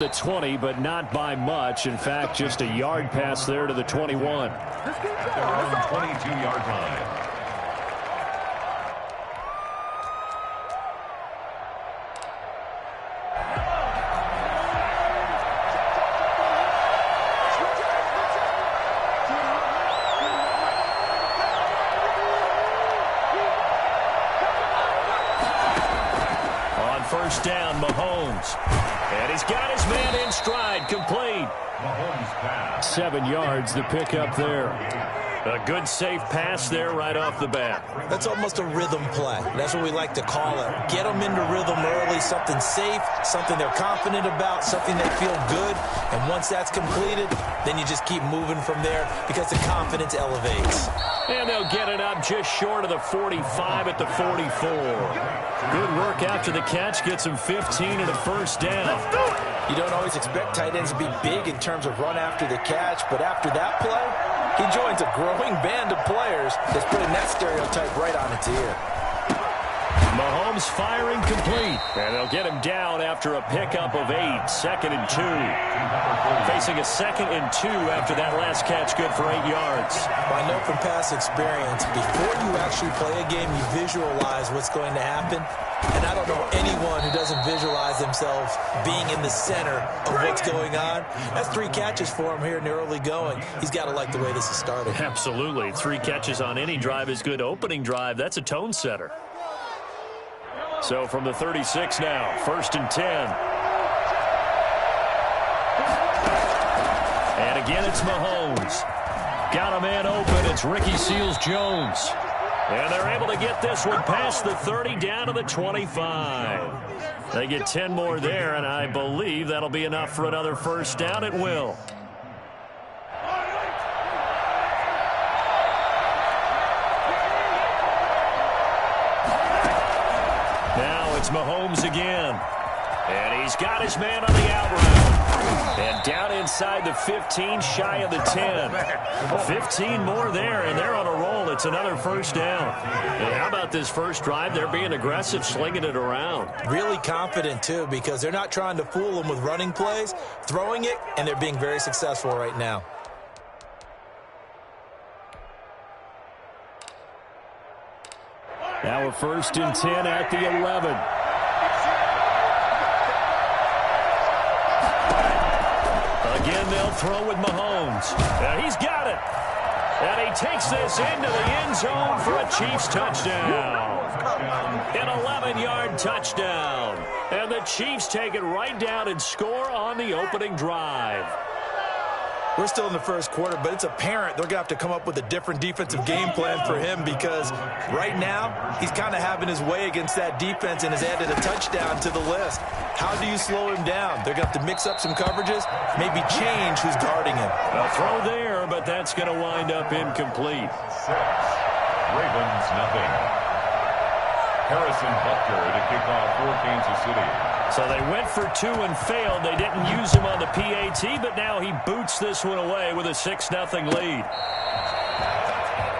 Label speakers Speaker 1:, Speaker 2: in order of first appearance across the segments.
Speaker 1: The 20, but not by much. In fact, just a yard pass there to the 21.
Speaker 2: At their own 22-yard line.
Speaker 1: First down, Mahomes. And he's got his man in stride, complete.
Speaker 2: Mahomes pass.
Speaker 1: 7 yards, the pickup there. A good, safe pass there right off the bat.
Speaker 3: That's almost a rhythm play. That's what we like to call it. Get them into rhythm early, something safe, something they're confident about, something they feel good. And once that's completed, then you just keep moving from there because the confidence elevates.
Speaker 1: And they'll get it up just short of the 45 at the 44. Good work after the catch. Gets him 15 and a first down.
Speaker 3: You don't always expect tight ends to be big in terms of run after the catch, but after that play, he joins a growing band of players that's putting that stereotype right on its ear.
Speaker 1: Mahomes firing complete. And they'll get him down after a pickup of 8. 2nd and 2. Facing a 2nd and 2 after that last catch. Good for 8 yards.
Speaker 3: Well, I know from past experience, before you actually play a game, you visualize what's going to happen. And I don't know anyone who doesn't visualize themselves being in the center of what's going on. That's 3 catches for him here in the early going. He's got to like the way this is started.
Speaker 1: Absolutely. 3 catches on any drive is good. Opening drive, that's a tone setter. So from the 36 now, 1st and 10. And again, it's Mahomes. Got a man open. It's Ricky Seals-Jones. And they're able to get this one past the 30 down to the 25. They get 10 more there, and I believe that'll be enough for another first down. It will. It's Mahomes again. And he's got his man on the out route. And down inside the 15, shy of the 10. 15 more there, and they're on a roll. It's another first down. And how about this first drive? They're being aggressive, slinging it around.
Speaker 3: Really confident, too, because they're not trying to fool them with running plays, throwing it, and they're being very successful right now.
Speaker 1: Now a 1st and 10 at the 11. Again, they'll throw with Mahomes. And he's got it. And he takes this into the end zone for a Chiefs touchdown. An 11-yard touchdown. And the Chiefs take it right down and score on the opening drive.
Speaker 3: We're still in the first quarter, but it's apparent they're going to have to come up with a different defensive game plan for him because right now he's kind of having his way against that defense and has added a touchdown to the list. How do you slow him down? They're going to have to mix up some coverages, maybe change who's guarding him.
Speaker 1: A throw there, but that's going to wind up incomplete.
Speaker 2: 6. Ravens, nothing. Harrison Butker to kick off for Kansas City.
Speaker 1: So they went for 2 and failed. They didn't use him on the PAT, but now he boots this one away with a 6-0 lead.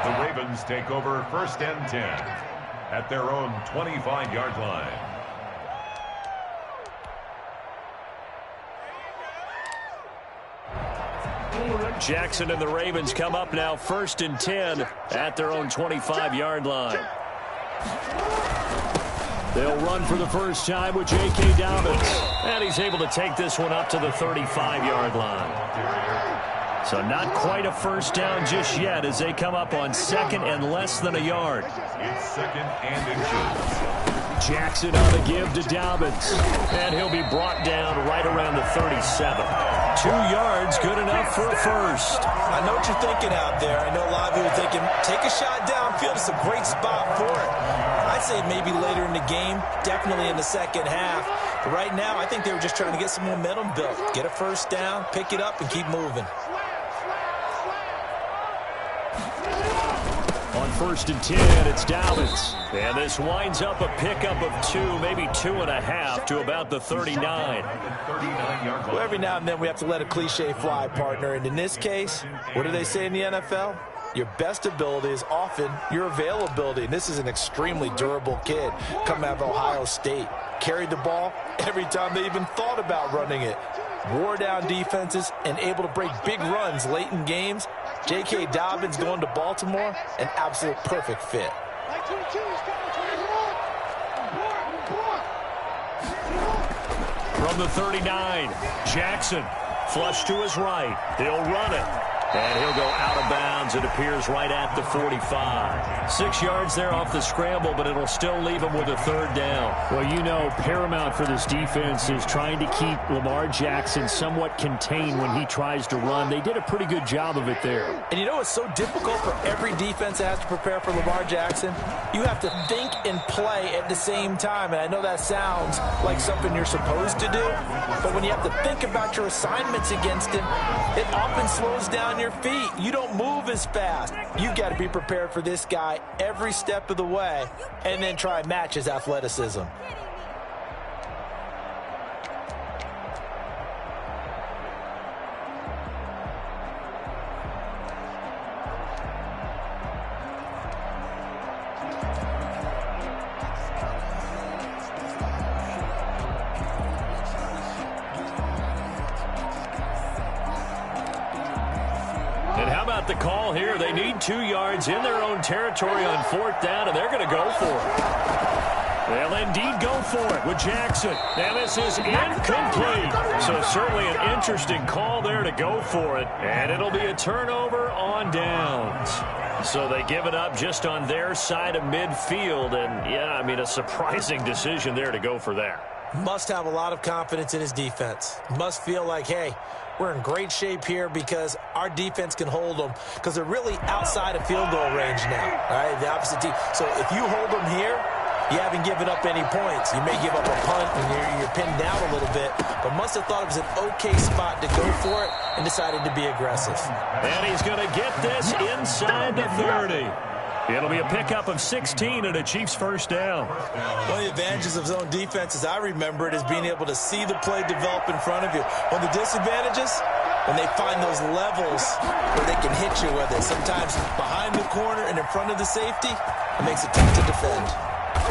Speaker 2: The Ravens take over 1st and 10 at their own 25-yard line.
Speaker 1: Jackson and the Ravens come up now 1st and 10 at their own 25-yard line. They'll run for the first time with J.K. Dobbins. And he's able to take this one up to the 35-yard line. So not quite a first down just yet as they come up on 2nd and less than a yard.
Speaker 2: It's 2nd and inches.
Speaker 1: Jackson on the give to Dobbins. And he'll be brought down right around the 37. 2 yards, good enough for a first.
Speaker 3: I know what you're thinking out there. I know a lot of you are thinking, take a shot downfield. It's a great spot for it. I'd say maybe later in the game, definitely in the second half. But right now, I think they were just trying to get some momentum built. Get a first down, pick it up, and keep moving.
Speaker 1: On 1st and 10, it's Dobbins. And this winds up a pickup of 2, maybe 2.5 to about the 39.
Speaker 3: Well, every now and then we have to let a cliche fly, partner. And in this case, what do they say in the NFL? Your best ability is often your availability. And this is an extremely durable kid coming out of Ohio State. Carried the ball every time they even thought about running it. wore down defenses, and able to break big runs late in games. J.K. Dobbins going to Baltimore, an absolute perfect fit.
Speaker 1: From the 39, Jackson, flush to his right. He'll run it. And he'll go out of bounds. It appears right at the 45. 6 yards there off the scramble, but it'll still leave him with a third down.
Speaker 4: Well, you know, paramount for this defense is trying to keep Lamar Jackson somewhat contained when he tries to run. They did a pretty good job of it there.
Speaker 3: And you know it's so difficult for every defense that has to prepare for Lamar Jackson? You have to think and play at the same time. And I know that sounds like something you're supposed to do, but when you have to think about your assignments against him, it often slows down your feet. You don't move as fast. You got to be prepared for this guy every step of the way and then try and match his athleticism.
Speaker 1: The call here, they need 2 yards in their own territory on 4th down, and they're going to go for it. They'll indeed go for it with Jackson. And this is incomplete. So certainly an interesting call there to go for it. And it'll be a turnover on downs. So they give it up just on their side of midfield. And, yeah, I mean, a surprising decision there to go for that.
Speaker 3: Must have a lot of confidence in his defense. Must feel like, hey, we're in great shape here because our defense can hold them because they're really outside of field goal range now, right? The opposite team. So if you hold them here, you haven't given up any points. You may give up a punt and you're pinned down a little bit, but must have thought it was an okay spot to go for it and decided to be aggressive.
Speaker 1: And he's going to get this inside the 30. It'll be a pickup of 16 and a Chiefs first down.
Speaker 3: One of the advantages of zone defense, as I remember it, is being able to see the play develop in front of you. One of the disadvantages, when they find those levels where they can hit you with it, sometimes behind the corner and in front of the safety, it makes it tough to defend.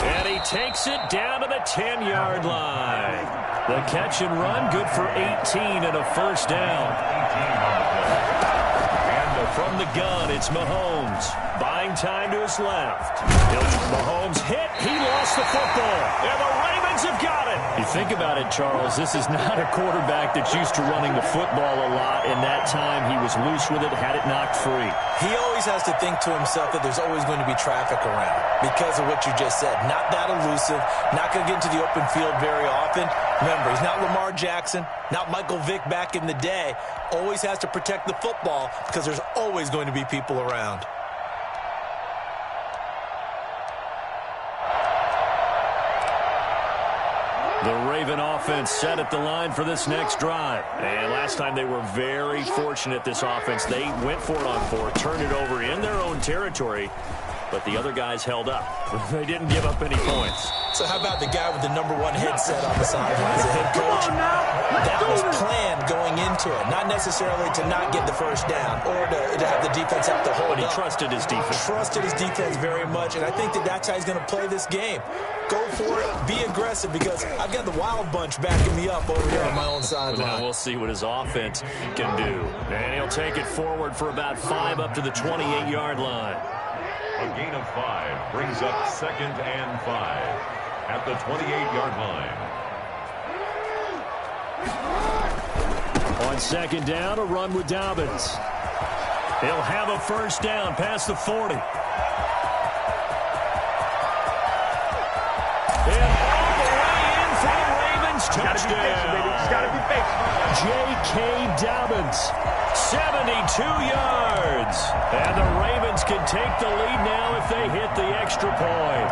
Speaker 1: And he takes it down to the 10-yard line. The catch and run, good for 18 and a first down. From the gun, it's Mahomes. Buying time to his left. Mahomes hit. He lost the football. And the Ravens have got it.
Speaker 4: You think about it, Charles, this is not a quarterback that's used to running the football a lot. In that time, he was loose with it, had it knocked free.
Speaker 3: He always has to think to himself that there's always going to be traffic around because of what you just said. Not that elusive, not going to get into the open field very often. Remember, he's not Lamar Jackson, not Michael Vick back in the day. Always has to protect the football because there's always going to be people around.
Speaker 1: The Raven offense set at the line for this next drive. And last time they were very fortunate, this offense. They went for it on 4, turned it over in their own territory, but the other guys held up. They didn't give up any points.
Speaker 3: So how about the guy with the #1 headset on the sideline as a head coach? That was planned going into it. Not necessarily to not get the first down or to have the defense have to hold
Speaker 1: up. But he
Speaker 3: up.
Speaker 1: trusted his defense.
Speaker 3: Trusted his defense very much, and I think that's how he's going to play this game. Go for it. Be aggressive because I've got the Wild Bunch backing me up over here on my own sideline.
Speaker 1: Now we'll see what his offense can do. And he'll take it forward for about 5 up to the 28-yard line.
Speaker 2: A gain of 5 brings up 2nd and 5 at the 28-yard line.
Speaker 1: On 2nd down, a run with Dobbins. He'll have a first down past the 40. And all the way in for the Ravens. Touchdown. J.K. Dobbins, 72 yards. And the Ravens can take the lead now if they hit the extra point.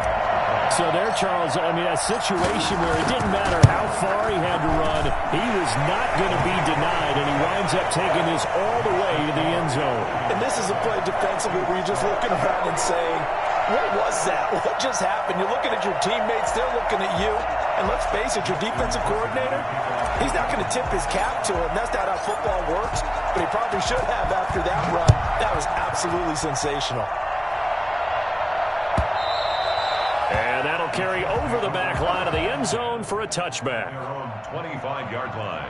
Speaker 4: So there, Charles, I mean, a situation where it didn't matter how far he had to run, he was not going to be denied, and he winds up taking this all the way to the end zone.
Speaker 3: And this is a play defensively where you're just looking around and saying, what was that? What just happened? You're looking at your teammates, they're looking at you. And let's face it, your defensive coordinator, he's not going to tip his cap to him. That's not how football works. But he probably should have after that run. That was absolutely sensational.
Speaker 1: And that'll carry over the back line of the end zone for a touchback.
Speaker 2: Their own 25-yard line.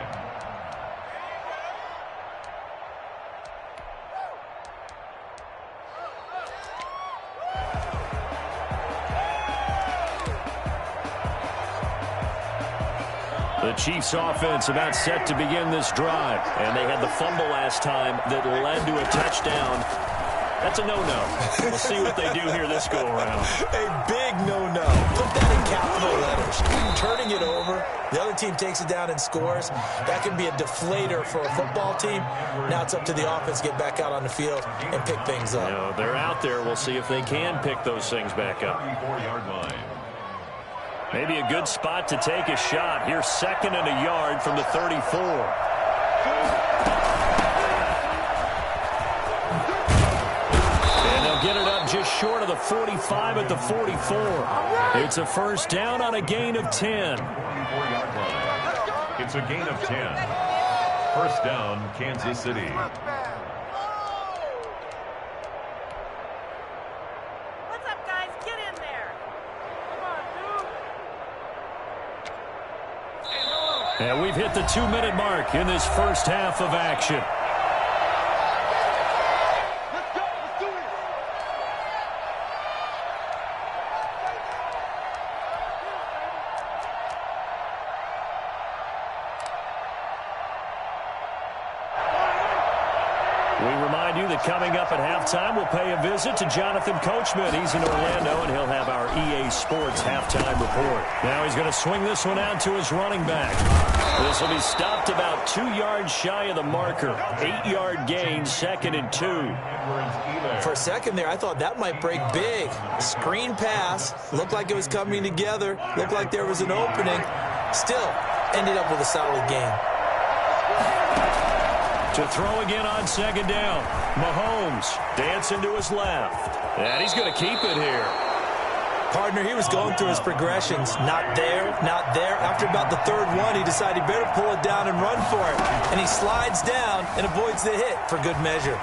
Speaker 1: The Chiefs offense about set to begin this drive. And they had the fumble last time that led to a touchdown. That's a no-no. We'll see what they do here this go-around.
Speaker 3: A big no-no. Put that in capital letters. Turning it over, the other team takes it down and scores. That can be a deflator for a football team. Now it's up to the offense to get back out on the field and pick things up.
Speaker 1: You know, they're out there. We'll see if they can pick those things back up.
Speaker 2: 34-yard line.
Speaker 1: Maybe a good spot to take a shot. Here's 2nd and a yard from the 34. Get it up just short of the 45 at the 44. It's a first down on a gain of 10.
Speaker 2: 34-yard line. It's a gain of 10. First down, Kansas City.
Speaker 5: What's up, guys? Get in there. Come on, dude.
Speaker 1: And we've hit the 2-minute mark in this first half of action. Coming up at halftime, we'll pay a visit to Jonathan Coachman. He's in Orlando, and he'll have our EA Sports halftime report. Now he's going to swing this one out to his running back. This will be stopped about 2 yards shy of the marker. 8-yard gain, 2nd and 2.
Speaker 3: For a second there, I thought that might break big. Screen pass. Looked like it was coming together. Looked like there was an opening. Still, ended up with a solid gain.
Speaker 1: To throw again on 2nd down. Mahomes dancing to his left. And he's going to keep it here.
Speaker 3: Partner, he was going through his progressions. Not there, not there. After about the 3rd one, he decided he better pull it down and run for it. And he slides down and avoids the hit for good measure.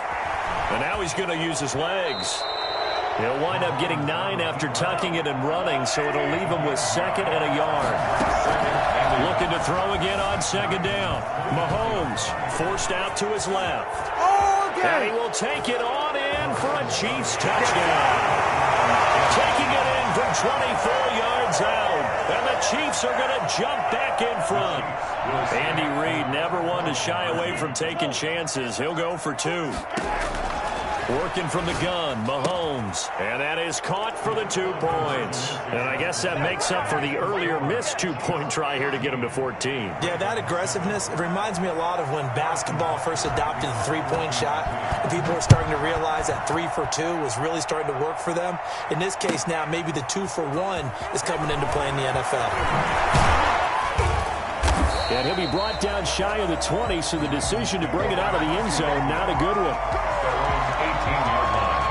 Speaker 1: And now he's going to use his legs. He'll wind up getting 9 after tucking it and running, so it'll leave him with 2nd and a yard. Looking to throw again on 2nd down. Mahomes forced out to his left. And he will take it on in for a Chiefs touchdown. Taking it in from 24 yards out. And the Chiefs are going to jump back in front. Andy Reid never one to shy away from taking chances. He'll go for 2. Working from the gun, Mahomes. And that is caught for the 2 points. And I guess that makes up for the earlier missed 2-point try here to get him to 14.
Speaker 3: Yeah, that aggressiveness, it reminds me a lot of when basketball first adopted the 3-point shot. And people were starting to realize that 3 for 2 was really starting to work for them. In this case now, maybe the 2 for 1 is coming into play in the NFL.
Speaker 4: And he'll be brought down shy of the 20, so the decision to bring it out of the end zone, not a good one.
Speaker 2: 18-yard line.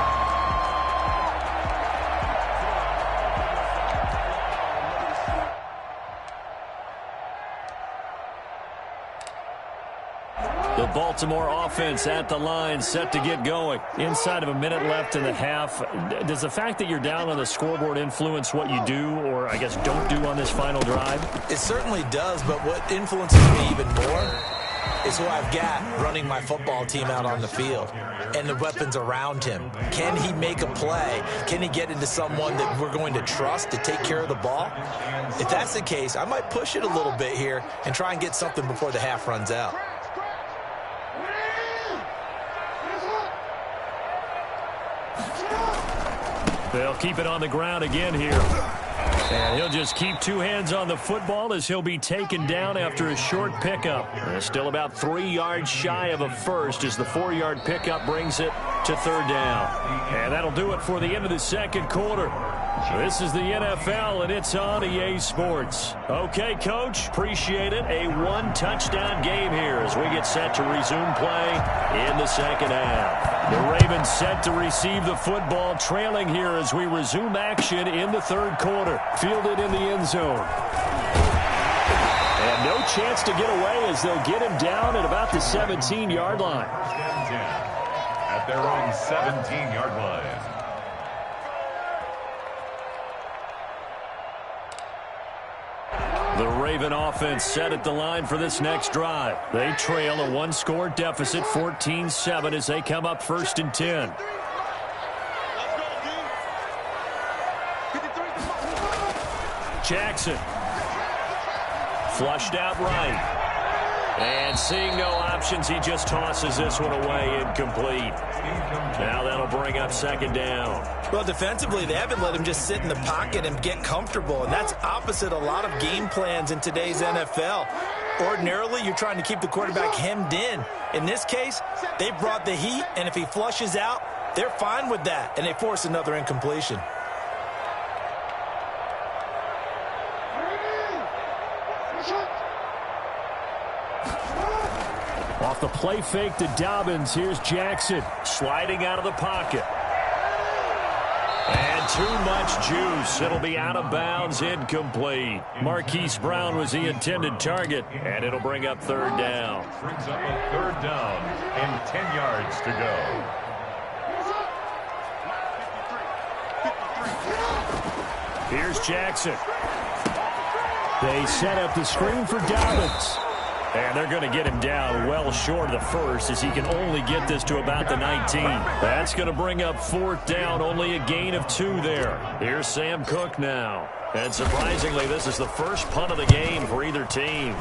Speaker 1: The Baltimore offense at the line, set to get going. Inside of a minute left in the half. Does the fact that you're down on the scoreboard influence what you do, or I guess don't do on this final drive?
Speaker 3: It certainly does, but what influences me even more is who I've got running my football team out on the field and the weapons around him. Can he make a play? Can he get into someone that we're going to trust to take care of the ball? If that's the case, I might push it a little bit here and try and get something before the half runs out.
Speaker 1: They'll keep it on the ground again here. And he'll just keep 2 hands on the football as he'll be taken down after a short pickup. Still about 3 yards shy of a first as the 4-yard pickup brings it to 3rd down. And that'll do it for the end of the 2nd quarter. This is the NFL, and it's on EA Sports. Okay, Coach, appreciate it. A 1-touchdown game here as we get set to resume play in the 2nd half. The Ravens set to receive the football, trailing here as we resume action in the 3rd quarter. Fielded in the end zone. And no chance to get away as they'll get him down at about the 17-yard line.
Speaker 2: At their own 17-yard line.
Speaker 1: The Raven offense set at the line for this next drive. They trail a 1-score deficit, 14-7, as they come up 1st and 10. Jackson Flushed out right. And seeing no options, he just tosses this one away, incomplete. Now that'll bring up second down.
Speaker 3: Well, defensively, they haven't let him just sit in the pocket and get comfortable, and that's opposite a lot of game plans in today's NFL. Ordinarily, you're trying to keep the quarterback hemmed in. In this case, they brought the heat, and if he flushes out, they're fine with that, and they force another incompletion.
Speaker 4: Off the play fake to Dobbins, here's Jackson.
Speaker 1: Sliding out of the pocket. And too much juice. It'll be out of bounds, incomplete. Marquise Brown was the intended target, and it'll bring up third down.
Speaker 2: Brings up a third down and 10 yards to go.
Speaker 1: Here's Jackson.
Speaker 4: They set up the screen for Dobbins.
Speaker 1: And they're going to get him down well short of the first, as he can only get this to about the 19. That's going to bring up fourth down, only a gain of 2 there. Here's Sam Cook now. And surprisingly, this is the first punt of the game for either team.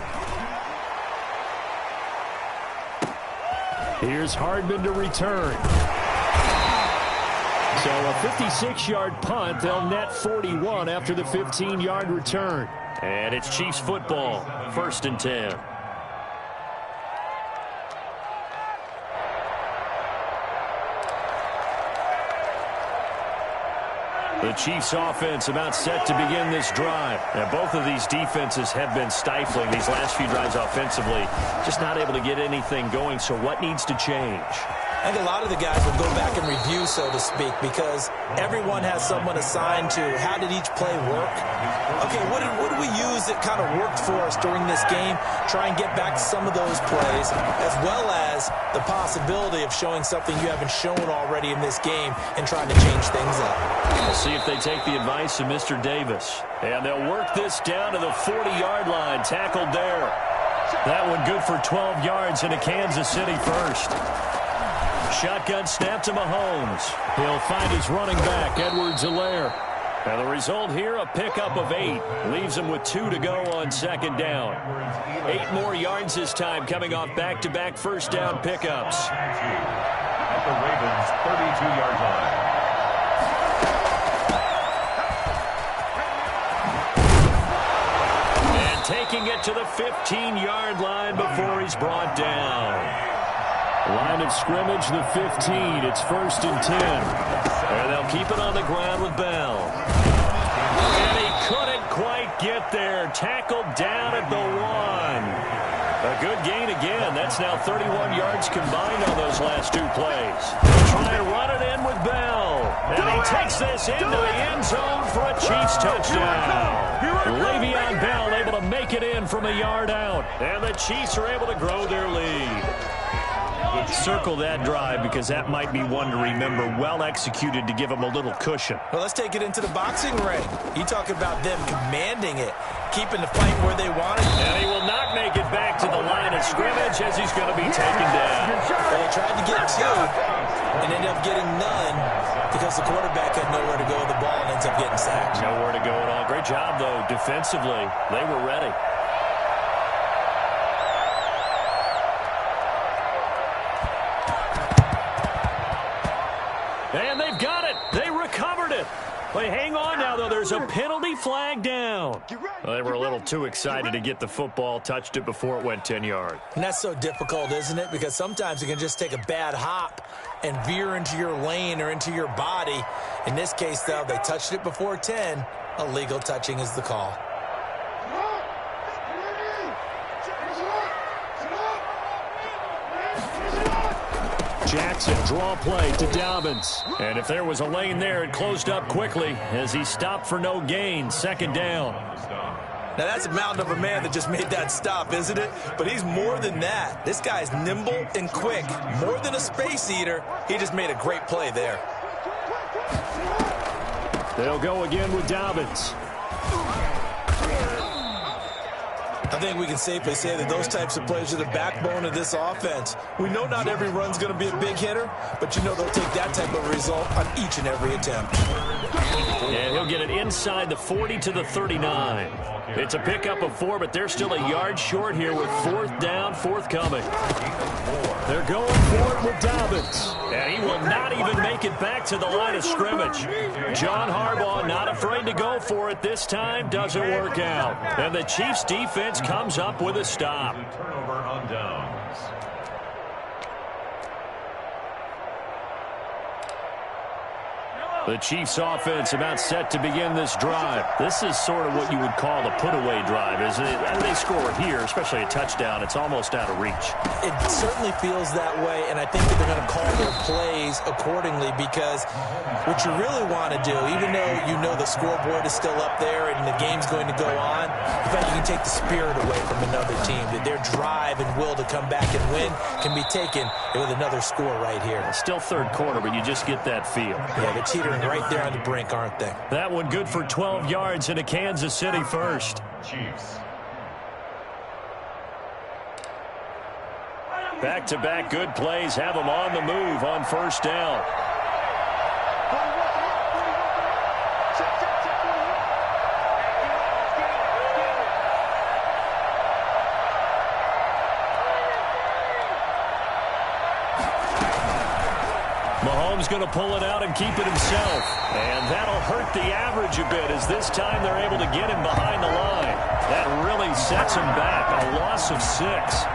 Speaker 4: Here's Hardman to return. So a 56-yard punt. They'll net 41 after the 15-yard return.
Speaker 1: And it's Chiefs football, 1st and 10. The Chiefs offense about set to begin this drive. Now, both of these defenses have been stifling these last few drives offensively. Just not able to get anything going, so what needs to change?
Speaker 3: I think a lot of the guys will go back and review, so to speak, because everyone has someone assigned to how did each play work. Okay, what did we use that kind of worked for us during this game? Try and get back to some of those plays, as well as the possibility of showing something you haven't shown already in this game and trying to change things up.
Speaker 1: We'll see if they take the advice of Mr. Davis. And they'll work this down to the 40-yard line, tackled there. That one good for 12 yards in a Kansas City first. Shotgun snap to Mahomes.
Speaker 4: He'll find his running back, Edwards-Helaire.
Speaker 1: And the result here, a pickup of 8. Leaves him with 2 to go on second down. 8 more yards this time, coming off back-to-back first down pickups.
Speaker 2: At the Ravens' 32-yard line.
Speaker 1: And taking it to the 15-yard line before he's brought down.
Speaker 4: Line of scrimmage, the 15. It's 1st and 10.
Speaker 1: And they'll keep it on the ground with Bell. And he couldn't quite get there. Tackled down at the 1. A good gain again. That's now 31 yards combined on those last 2 plays. They'll try and run it in with Bell. And he takes this into the end zone for a Chiefs touchdown. Le'Veon Bell able to make it in from a yard out. And the Chiefs are able to grow their lead. Circle that drive, because that might be one to remember. Well executed to give them a little cushion.
Speaker 3: Well, let's take it into the boxing ring. You talk about them commanding it, keeping the fight where they want it.
Speaker 1: And he will not make it back to the line of scrimmage, as he's going to be taken down.
Speaker 3: Well, they tried to get 2 and ended up getting none because the quarterback had nowhere to go with the ball and ends up getting sacked.
Speaker 1: Nowhere to go at all. Great job, though, defensively. They were ready. And they've got it. They recovered it. They hang on now, though. There's a penalty flag down. Well, they were a little too excited to get the football, touched it before it went 10 yards.
Speaker 3: And that's so difficult, isn't it? Because sometimes you can just take a bad hop and veer into your lane or into your body. In this case, though, they touched it before 10. Illegal touching is the call.
Speaker 4: Jackson, draw play to Dobbins.
Speaker 1: And if there was a lane there, it closed up quickly as he stopped for no gain. Second down.
Speaker 3: Now, that's a mountain of a man that just made that stop, isn't it? But he's more than that. This guy's nimble and quick. More than a space eater. He just made a great play there.
Speaker 4: They'll go again with Dobbins.
Speaker 3: I think we can safely say that those types of plays are the backbone of this offense. We know not every run's going to be a big hitter, but you know they'll take that type of result on each and every attempt.
Speaker 1: And he'll get it inside the 40 to the 39. It's a pickup of 4, but they're still a yard short here with 4th down forthcoming.
Speaker 4: They're going for it with Dobbins.
Speaker 1: And he will not even make it back to the line of scrimmage. John Harbaugh not afraid to go for it this time. Doesn't work out. And the Chiefs defense comes up with a stop.
Speaker 2: Turnover on downs.
Speaker 1: The Chiefs offense about set to begin this drive. This is sort of what you would call a put-away drive, isn't it? As they score here, especially a touchdown, it's almost out of reach.
Speaker 3: It certainly feels that way, and I think that they're going to call their plays accordingly because what you really want to do, even though you know the scoreboard is still up there and the game's going to go on, in fact, you can take the spirit away from another team, that their drive and will to come back and win can be taken with another score right here.
Speaker 1: Still third quarter, but you just get that feel.
Speaker 3: Yeah, they're teetering right there on the brink, aren't they?
Speaker 1: That one good for 12 yards into Kansas City first.
Speaker 2: Chiefs.
Speaker 1: Back-to-back good plays have them on the move on first down. Mahomes going to pull it out and keep it himself. And that'll hurt the average a bit as this time they're able to get him behind the line. That really sets him back. A loss of 6.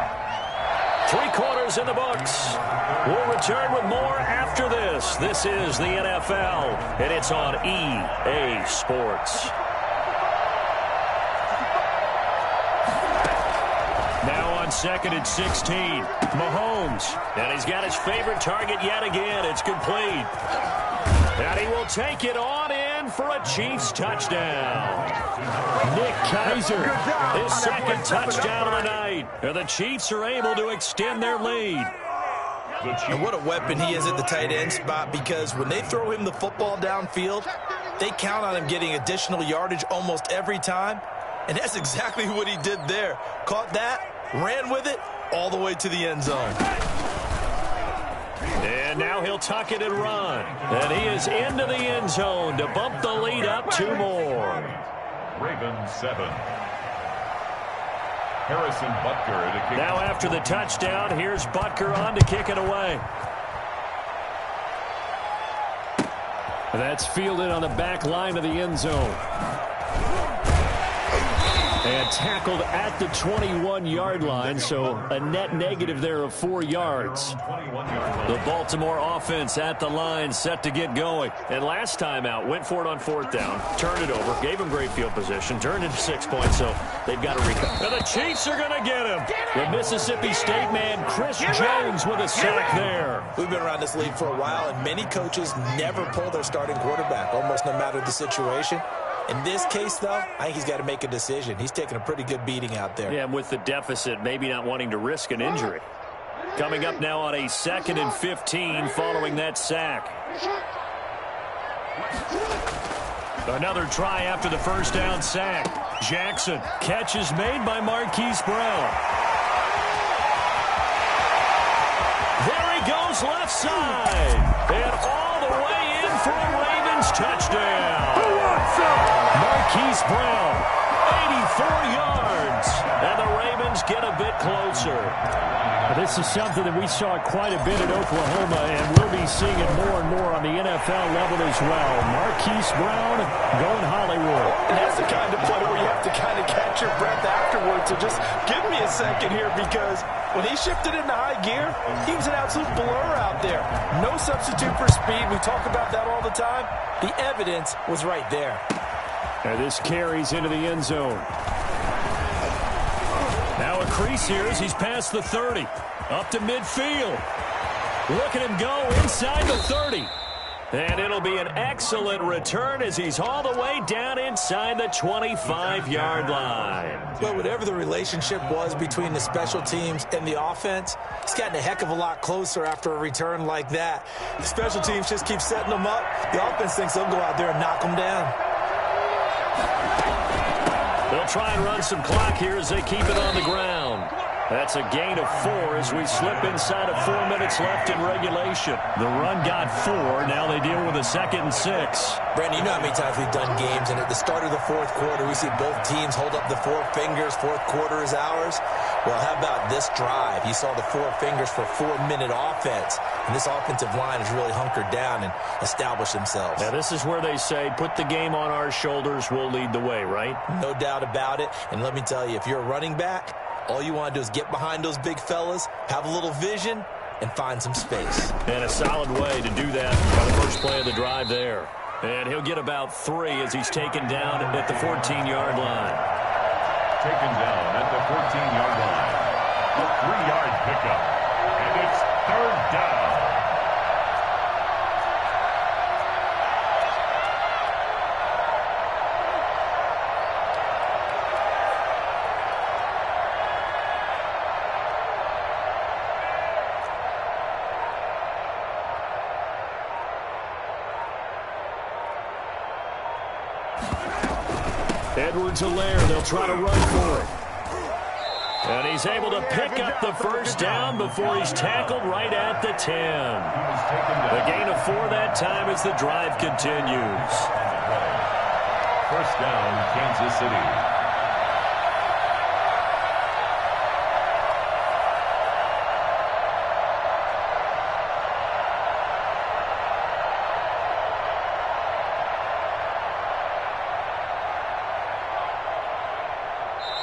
Speaker 1: 3 quarters in the books. We'll return with more after this. This is the NFL, and it's on EA Sports. Now on 2nd and 16, Mahomes. And he's got his favorite target yet again. It's complete. And he will take it on in for a Chiefs touchdown. Nick Keiser, his 2nd touchdown of the night. And the Chiefs are able to extend their lead.
Speaker 3: And what a weapon he is at the tight end spot, because when they throw him the football downfield, they count on him getting additional yardage almost every time. And that's exactly what he did there. Caught that, ran with it, all the way to the end zone.
Speaker 1: And now he'll tuck it and run. And he is into the end zone to bump the lead up 2 more.
Speaker 2: Ravens 7. Harrison Butker to kick.
Speaker 1: Now after the touchdown, here's Butker on to kick it away.
Speaker 4: That's fielded on the back line of the end zone. And tackled at the 21-yard line, so a net negative there of 4 yards.
Speaker 1: The Baltimore offense at the line, set to get going. And last time out, went for it on 4th down, turned it over, gave him great field position, turned it to 6 points, so they've got to recover. And the Chiefs are going to get him. The Mississippi State man, Chris Jones, with a sack there.
Speaker 3: We've been around this league for a while, and many coaches never pull their starting quarterback, almost no matter the situation. In this case, though, I think he's got to make a decision. He's taking a pretty good beating out there.
Speaker 1: Yeah, and with the deficit, maybe not wanting to risk an injury. Coming up now on a 2nd and 15 following that sack. Another try after the first down sack. Jackson. Catch is made by Marquise Brown. There he goes left side. And all the way in for a Ravens touchdown. Marquise Brown, 84 yards. And the Ravens get a bit closer.
Speaker 4: This is something that we saw quite a bit in Oklahoma, and we'll be seeing it more and more on the NFL level as well. Marquise Brown going Hollywood.
Speaker 3: And that's the kind of play where you have to kind of catch your breath afterwards. So just give me a second here, because when he shifted into high gear, he was an absolute blur out there. No substitute for speed. We talk about that all the time. The evidence was right there.
Speaker 4: And this carries into the end zone.
Speaker 1: Now a crease here as he's past the 30. Up to midfield. Look at him go inside the 30. And it'll be an excellent return as he's all the way down inside the 25-yard line.
Speaker 3: Well, whatever the relationship was between the special teams and the offense, it's gotten a heck of a lot closer after a return like that. The special teams just keep setting them up. The offense thinks they'll go out there and knock them down.
Speaker 1: They'll try and run some clock here as they keep it on the ground. That's a gain of 4 as we slip inside of 4 minutes left in regulation. The run got 4. Now they deal with a 2nd and 6.
Speaker 3: Brandon, you know how many times we've done games, and at the start of the fourth quarter, we see both teams hold up the 4 fingers. Fourth quarter is ours. Well, how about this drive? You saw the 4 fingers for 4-minute offense, and this offensive line has really hunkered down and established themselves.
Speaker 1: Now, this is where they say, put the game on our shoulders, we'll lead the way, right?
Speaker 3: No doubt about it. And let me tell you, if you're a running back, all you want to do is get behind those big fellas, have a little vision, and find some space.
Speaker 1: And a solid way to do that by the first play of the drive there. And he'll get about 3 as he's taken down at the 14-yard line.
Speaker 2: Taken down at the 14-yard line. A 3-yard pickup. And it's 3rd down.
Speaker 4: Edwards-Helaire, they'll try to run for it.
Speaker 1: And he's able to pick up the first down before he's tackled right at the 10. The gain of 4 that time as the drive continues.
Speaker 2: First down, Kansas City.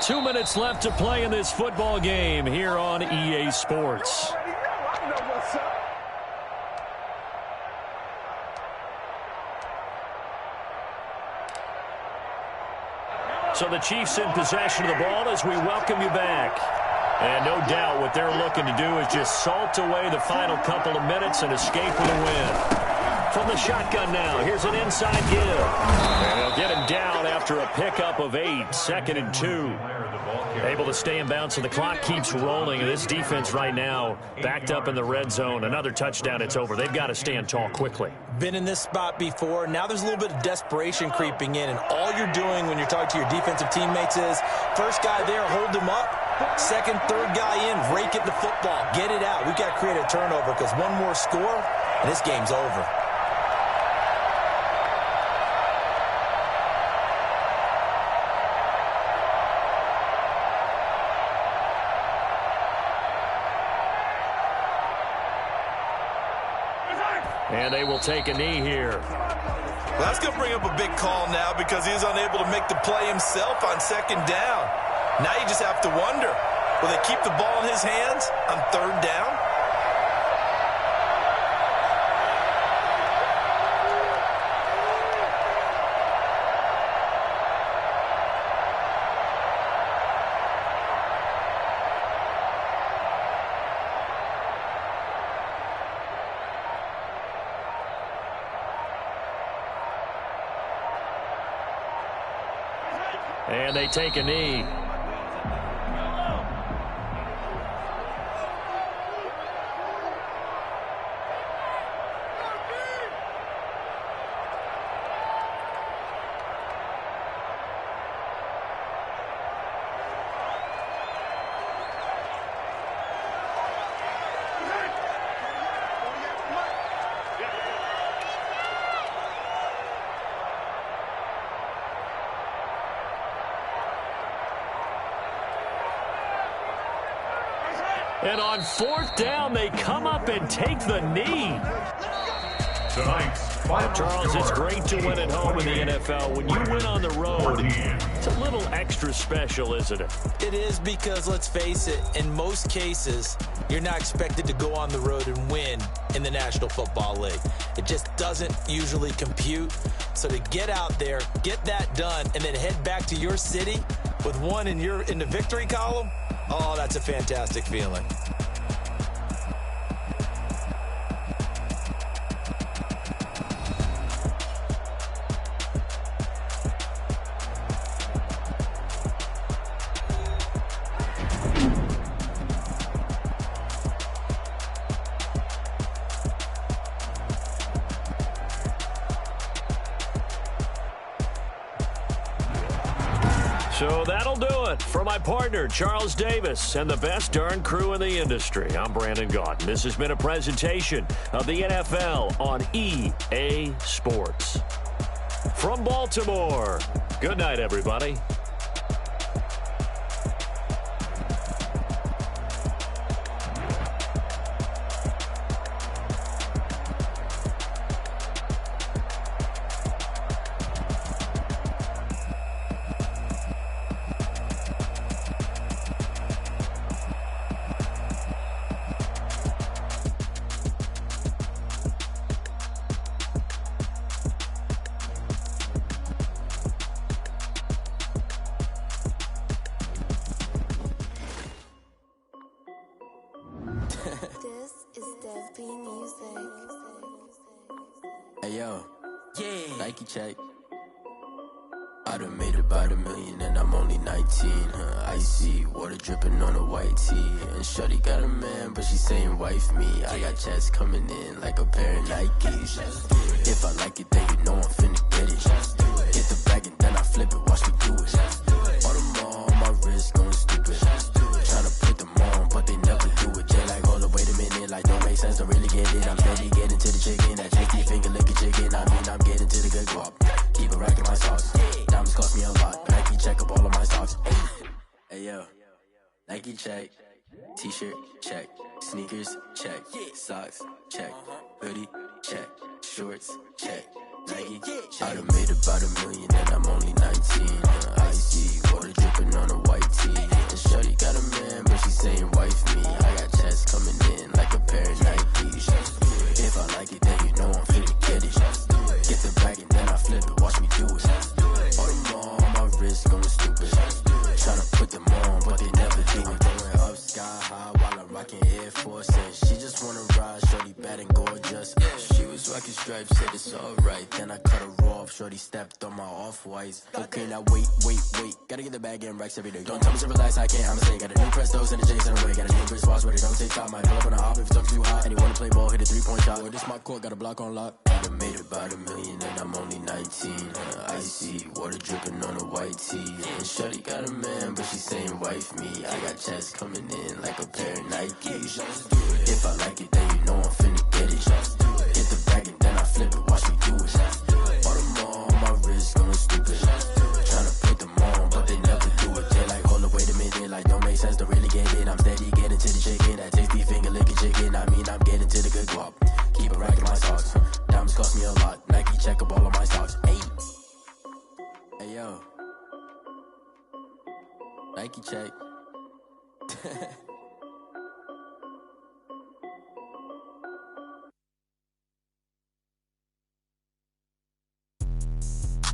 Speaker 1: Two minutes left to play in this football game here on EA Sports. So the Chiefs in possession of the ball as we welcome you back. And no doubt what they're looking to do is just salt away the final couple of minutes and escape with a win. From the shotgun now, here's an inside give. And they'll get him down after a pickup of 8, 2nd and 2. Able to stay in bounds, so the clock keeps rolling. And this defense right now backed up in the red zone. Another touchdown, it's over. They've got to stand tall quickly.
Speaker 3: Been in this spot before. Now there's a little bit of desperation creeping in, and all you're doing when you're talking to your defensive teammates is first guy there, hold him up. Second, third guy in, rake it the football. Get it out. We've got to create a turnover because one more score, and this game's over.
Speaker 1: And they will take a knee here.
Speaker 3: Well, that's going to bring up a big call now because he's unable to make the play himself on 2nd down. Now you just have to wonder, will they keep the ball in his hands on 3rd down?
Speaker 1: And they take a knee. And on 4th down, they come up and take the knee. Charles, it's great to win at home in the NFL. When you win on the road, it's a little extra special, isn't it?
Speaker 3: It is because, let's face it, in most cases, you're not expected to go on the road and win in the National Football League. It just doesn't usually compute. So to get out there, get that done, and then head back to your city with one in the victory column, oh, that's a fantastic feeling.
Speaker 1: So that'll do it for my partner, Charles Davis, and the best darn crew in the industry. I'm Brandon Gaudin. This has been a presentation of the NFL on EA Sports. From Baltimore, good night, everybody.
Speaker 6: Hey yo, yeah, Nike check. I done made about $1 million and I'm only 19. Icy water dripping on a white tee. And shorty got a man, but she saying wife me. I got checks coming in like a pair of Nikes. If I like it, then you know I'm finna get it. Get the bag and then I flip it, watch me do it. All them all on my wrist going stupid. Tryna put them on, but they never do it. They like, hold up, wait a minute, like don't make sense, don't really get it. I'm steady getting to the chicken, that tricky finger licking chicken. I mean, I'm getting to the good guap. Keep a rack in my sauce. Diamonds cost me a lot. Nike check up all of my stocks. Hey yo, Nike check. T-shirt check. Sneakers check. Socks check. Hoodie check. Shorts check. Nike check. I done made about $1 million and I'm only 19. Icy water dripping on a white tee. And shorty got a man, but she saying wife me. I got checks coming in like a pair of Nikes. If I like it, then you know I'm finna get it. Get the bag and then I flip it, watch me do it. All them all on my wrist going stupid. Tryna put them on, but they never do it. Going up sky high while I'm rocking Air Force. And she just wanna ride, shorty bad and gorgeous. She was rocking stripes, said it's alright. Then I cut her off, shorty stepped on my off-whites. Okay, now wait. Gotta get the bag and racks every day. Don't tell me to relax, I can't, I'ma say. Got a new Prestos and a J's in the way. Got a new Chris Foss, but it don't take time. Might pull up on a hop if it's up too hot. And he wanna play ball, hit a three-point shot. Or this my court, got a block on lock. I done made about $1 million and I'm only 19. Icy water dripping on a white tee. And shorty got a man, but she saying wife me. I got checks coming in like a pair of Nikes. If I like it, then you know I'm finna get it. Hit the bag and then I flip it, watch me do it. All them all on my wrist going stupid. Tryna put them on, but they never do it. They like, hold up, wait a minute, like don't make sense, don't really get it. I'm steady getting to the chicken, that tasty finger licking chicken. I mean, I'm getting to the good guap. Keep a rack in my socks. Diamonds cost me a lot. Nike check up all of my stocks. Hey yo, Nike check.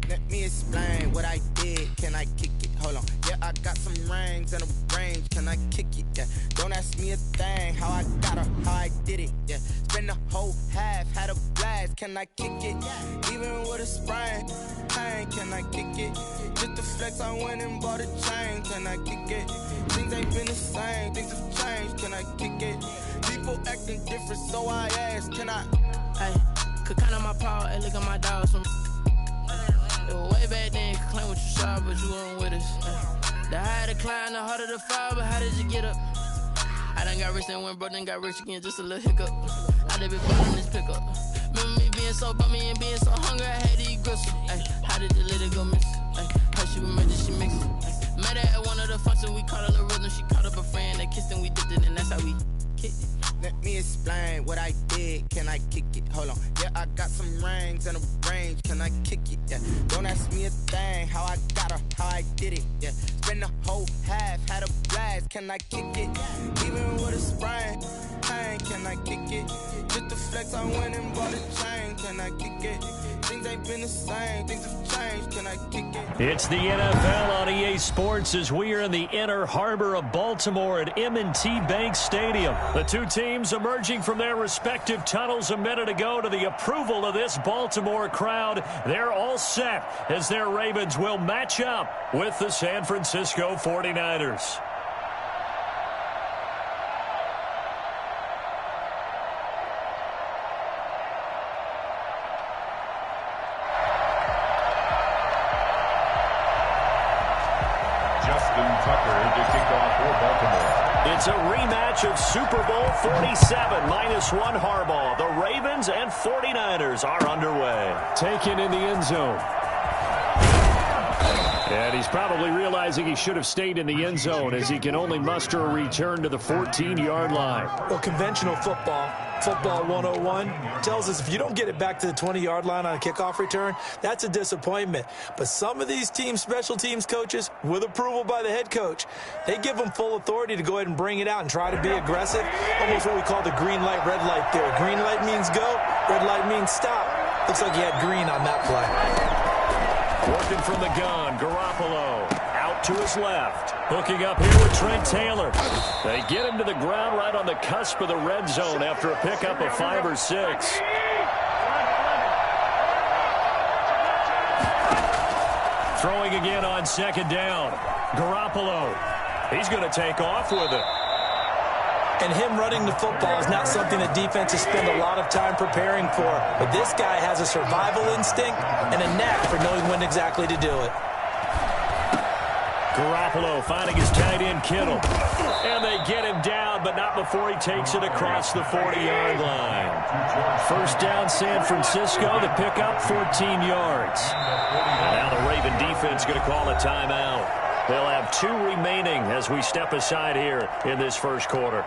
Speaker 7: Let me explain what I did. Can I kick it? Hold on. Yeah, I got some rings and a range. Can I kick it? Yeah. Don't ask me a thing. How I got her, how I did it. Yeah. Spend the whole half, had a blast. Can I kick it? Even with a sprain. Pain, can I kick it? Just the flex, I went and bought a chain. Can I kick it? Things ain't been the same. Things have changed. Can I kick it? People acting different, so I asked. Can I?
Speaker 8: Hey, could count on my power. Hey, look at my dogs. Way back then, you could claim what you saw, but you weren't with us. The higher the climb, the harder the fall, but how did you get up? I done got rich and went broke, then got rich again, just a little hiccup. I did be bought on this pickup. Remember me being so bummy and being so hungry, I had to eat gristle. Ay, how did you let it go miss? Ay, how she remember she mixed it? Met her at one of the functions, we caught a little rhythm, she caught up a friend, they kissed and we dipped it, and that's how we kicked it.
Speaker 7: Let me explain what I did. Can I kick it? Hold on. Yeah, I got some rings and a range. Can I kick it? Yeah. Don't ask me a thing. How I got her, how I did it. Yeah. Spend the whole half, had a blast. Can I kick it? Even with a sprain. Pain, can I kick it? Just the flex, I went and bought a chain. Can I kick it? Things ain't been the same. Things have changed. Can I kick it?
Speaker 1: It's the NFL on EA Sports as we are in the inner harbor of Baltimore at M&T Bank Stadium. The two teams emerging from their respective tunnels a minute ago to the approval of this Baltimore crowd. They're all set as their Ravens will match up with the San Francisco 49ers. It's a rematch of Super Bowl 47, -1 Harbaugh. The Ravens and 49ers are underway.
Speaker 4: Taken in the end zone. And he's probably realizing he should have stayed in the end zone as he can only muster a return to the 14-yard line.
Speaker 3: Well, conventional football 101, tells us if you don't get it back to the 20-yard line on a kickoff return, that's a disappointment. But some of these special teams coaches, with approval by the head coach, they give them full authority to go ahead and bring it out and try to be aggressive. Almost what we call the green light, red light theory. Green light means go, red light means stop. Looks like he had green on that play.
Speaker 1: Working from the gun, Garoppolo out to his left. Hooking up here with Trent Taylor. They get him to the ground right on the cusp of the red zone after a pickup of 5 or 6. Throwing again on second down. Garoppolo. He's going to take off with it.
Speaker 3: And him running the football is not something that defenses spend a lot of time preparing for. But this guy has a survival instinct and a knack for knowing when exactly to do it.
Speaker 1: Garoppolo finding his tight end, Kittle. And they get him down, but not before he takes it across the 40-yard line. First down, San Francisco. The pickup, 14 yards. And now the Raven defense going to call a timeout. They'll have 2 remaining as we step aside here in this first quarter.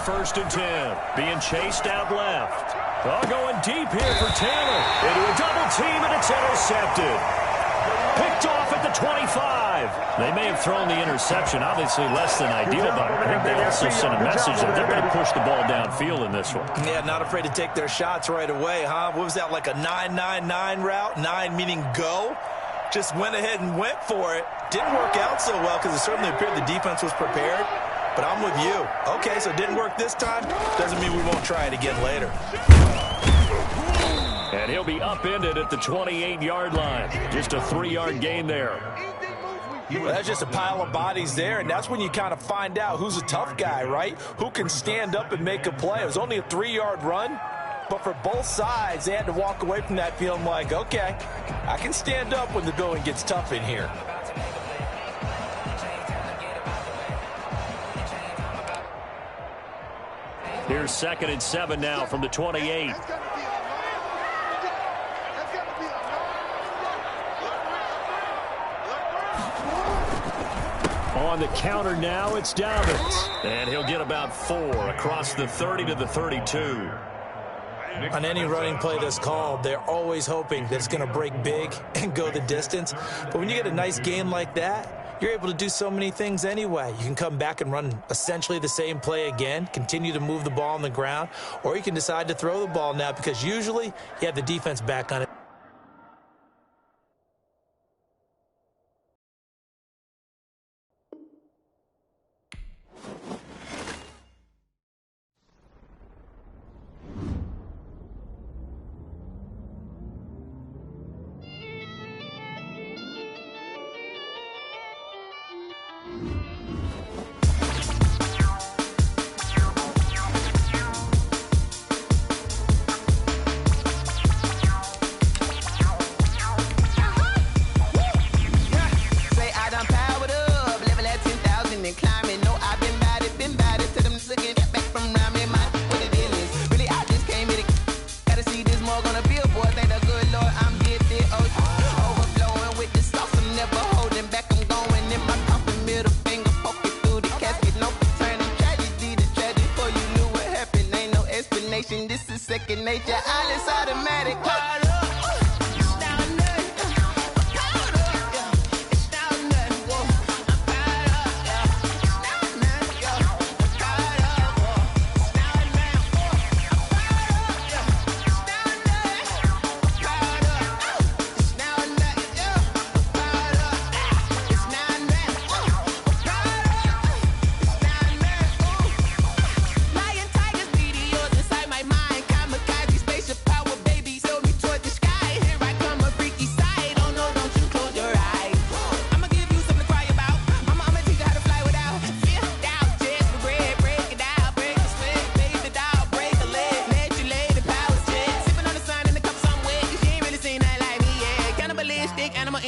Speaker 1: First and 10, being chased out left. Oh, going deep here for Taylor. Into a double team, and it's intercepted. Picked off at the 25. They may have thrown the interception, obviously less than ideal, but I think they also sent a message that they're going to push the ball downfield in this one.
Speaker 3: Yeah, not afraid to take their shots right away, huh? What was that, like a 9-9-9 route? 9 meaning go? Just went ahead and went for it. Didn't work out so well because it certainly appeared the defense was prepared. But I'm with you. Okay, so it didn't work this time. Doesn't mean we won't try it again later.
Speaker 1: And he'll be upended at the 28-yard line. Just a 3-yard gain there.
Speaker 3: Well, that's just a pile of bodies there, and that's when you kind of find out who's a tough guy, right? Who can stand up and make a play. It was only a 3-yard run, but for both sides, they had to walk away from that feeling like, okay, I can stand up when the going gets tough in here.
Speaker 1: Here's 2nd and 7 now from the 28.
Speaker 4: On the counter now, it's Dobbins.
Speaker 1: And he'll get about 4 across the 30 to the 32.
Speaker 3: On any running play that's called, they're always hoping that it's going to break big and go the distance. But when you get a nice gain like that, you're able to do so many things anyway. You can come back and run essentially the same play again, continue to move the ball on the ground, or you can decide to throw the ball now because usually you have the defense back on it.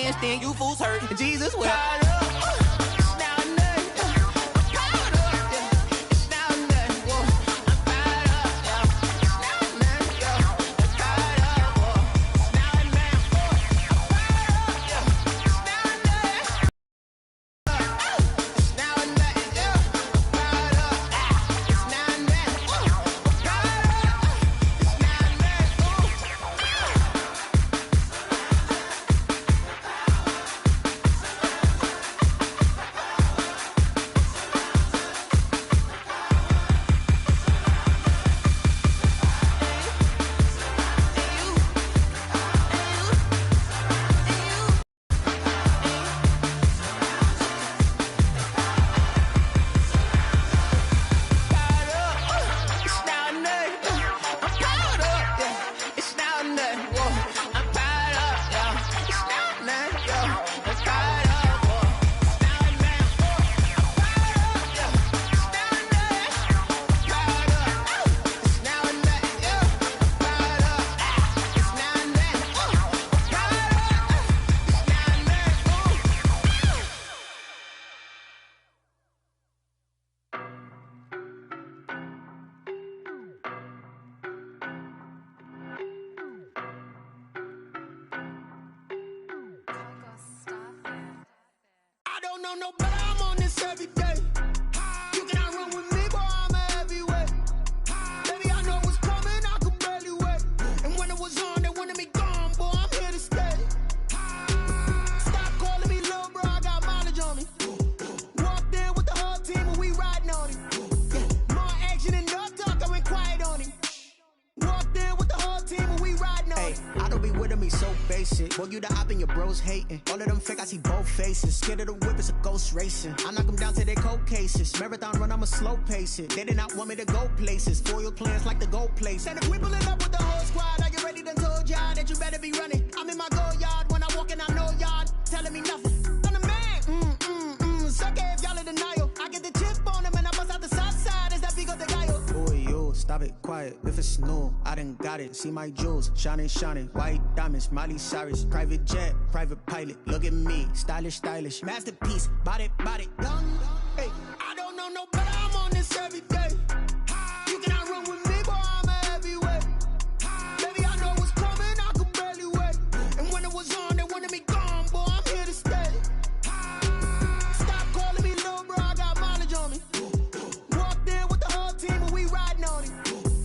Speaker 7: handstand, you fools hurt. Jesus will. No, but I'm on this every day. You cannot run with me, boy, I'm a heavyweight. Baby, I know what's coming, I could barely wait. And when it was on, they wanted me gone, boy, I'm here to stay. Stop calling me little bro, I got mileage on me. Walked in with the whole team and we riding on him. Yeah, more action and no talk, I went quiet on him. Walked in with the whole team and we riding on him.
Speaker 9: I don't be with him, he's so basic. Boy, you the op and your bros hating. All of them fake, I see both faces. Scared of the whip, it's a ghost racing. I knock them down to their cold cases. Marathon run, I'ma slow pace it. They did not want me to go places. Foil plans like the gold place. And if we pulling up with the whole squad, are you ready to told y'all that you better be running? I'm in my go yard when I walk in, I know y'all telling me nothing. I'm the man, suck it if y'all in denial. I get the chip on them and I bust out the south side. Is that big of the guy? Boy, yo, stop it, quiet. If it's new, I done got it. See my jewels, shining, shining. White diamonds, Miley Cyrus. Private jet, private pilot. Look at me, stylish, stylish. Masterpiece, body, done.
Speaker 7: Hey, I don't know no better, I'm on this every day. You cannot run with me, boy, I'm a heavyweight. Baby, I know what's coming, I could barely wait. And when it was on, they wanted me gone, boy, I'm here to stay. Stop calling me little bro, I got mileage on me. Walked in with the whole team and we riding on him.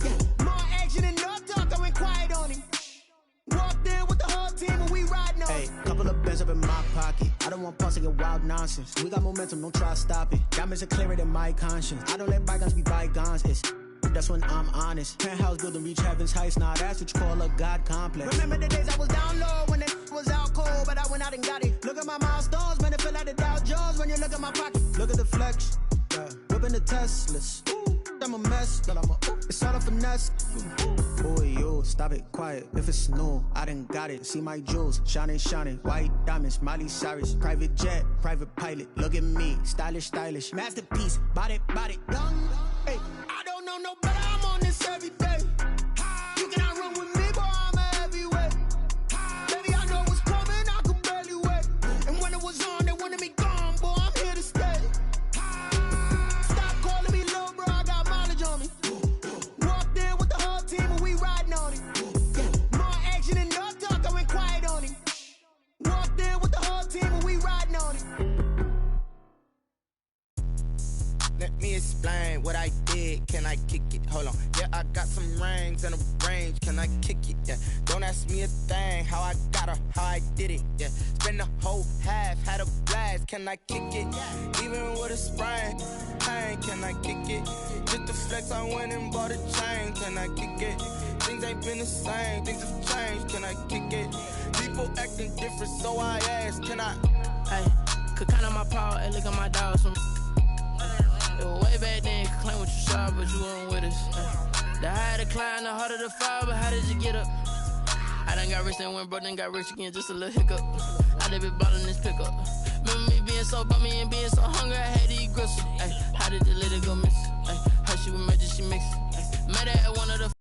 Speaker 7: Yeah, more action and no talk, I went quiet on him. Walked in with the whole team and we riding on him.
Speaker 9: Hey, couple of bands up in my pocket. I don't want pause to get wild nonsense. We got momentum, don't try to stop it. Diamonds are clearer than my conscience. I don't let bygones be bygones. That's when I'm honest. Penthouse building, reach heaven's heights. Nah, that's what you call a God complex.
Speaker 7: Remember the days I was down low when it was out cold, but I went out and got it. Look at my milestones, man, it feel like the Dow Jones when you look at my pocket.
Speaker 9: Look at the flex, yeah. Whipping the Teslas. Ooh, I'm a mess, but I'm a it's all a finesse. Boy, yo, stop it, quiet. If it's new, I done got it. See my jewels, shining, shining. White diamonds, Miley Cyrus. Private jet, private pilot. Look at me, stylish, stylish. Masterpiece, body, done.
Speaker 7: Hey, I don't know no better, I'm on this every day. You cannot run with me, boy, I'm a heavyweight. Baby, I know what's coming, I could barely wait. And when it was on, they wanted me gone, boy, I'm here to stay. Stop calling me little bro, I got mileage on me. Walked in with the whole team and we riding on him. Yeah, more action and no talk, I went quiet on him. Walked in with the whole team and we riding on him. Let me explain what I did. Can I kick it? Hold on. Yeah, I got some rings and a range. Can I kick it? Yeah. Don't ask me a thing. How I got her, how I did it. Yeah. Spend the whole half, had a blast. Can I kick it? Even with a sprain, pain. Can I kick it? Just to flex, I went and bought a chain. Can I kick it? Things ain't been the same. Things have changed. Can I kick it? People acting different, so I asked. Can I?
Speaker 8: Hey, could count on my power and look at my dogs from. Way back then, could claim what you saw, but you weren't with us. The higher the climb, the harder the fall, but how did you get up? I done got rich and went broke, then got rich again, just a little hiccup. I done been ballin' this pickup. Remember me being so bummy and being so hungry, I had to eat gristle. Ay, how did the lady go miss? Ay, how she was magic, she mixed. Met her at one of the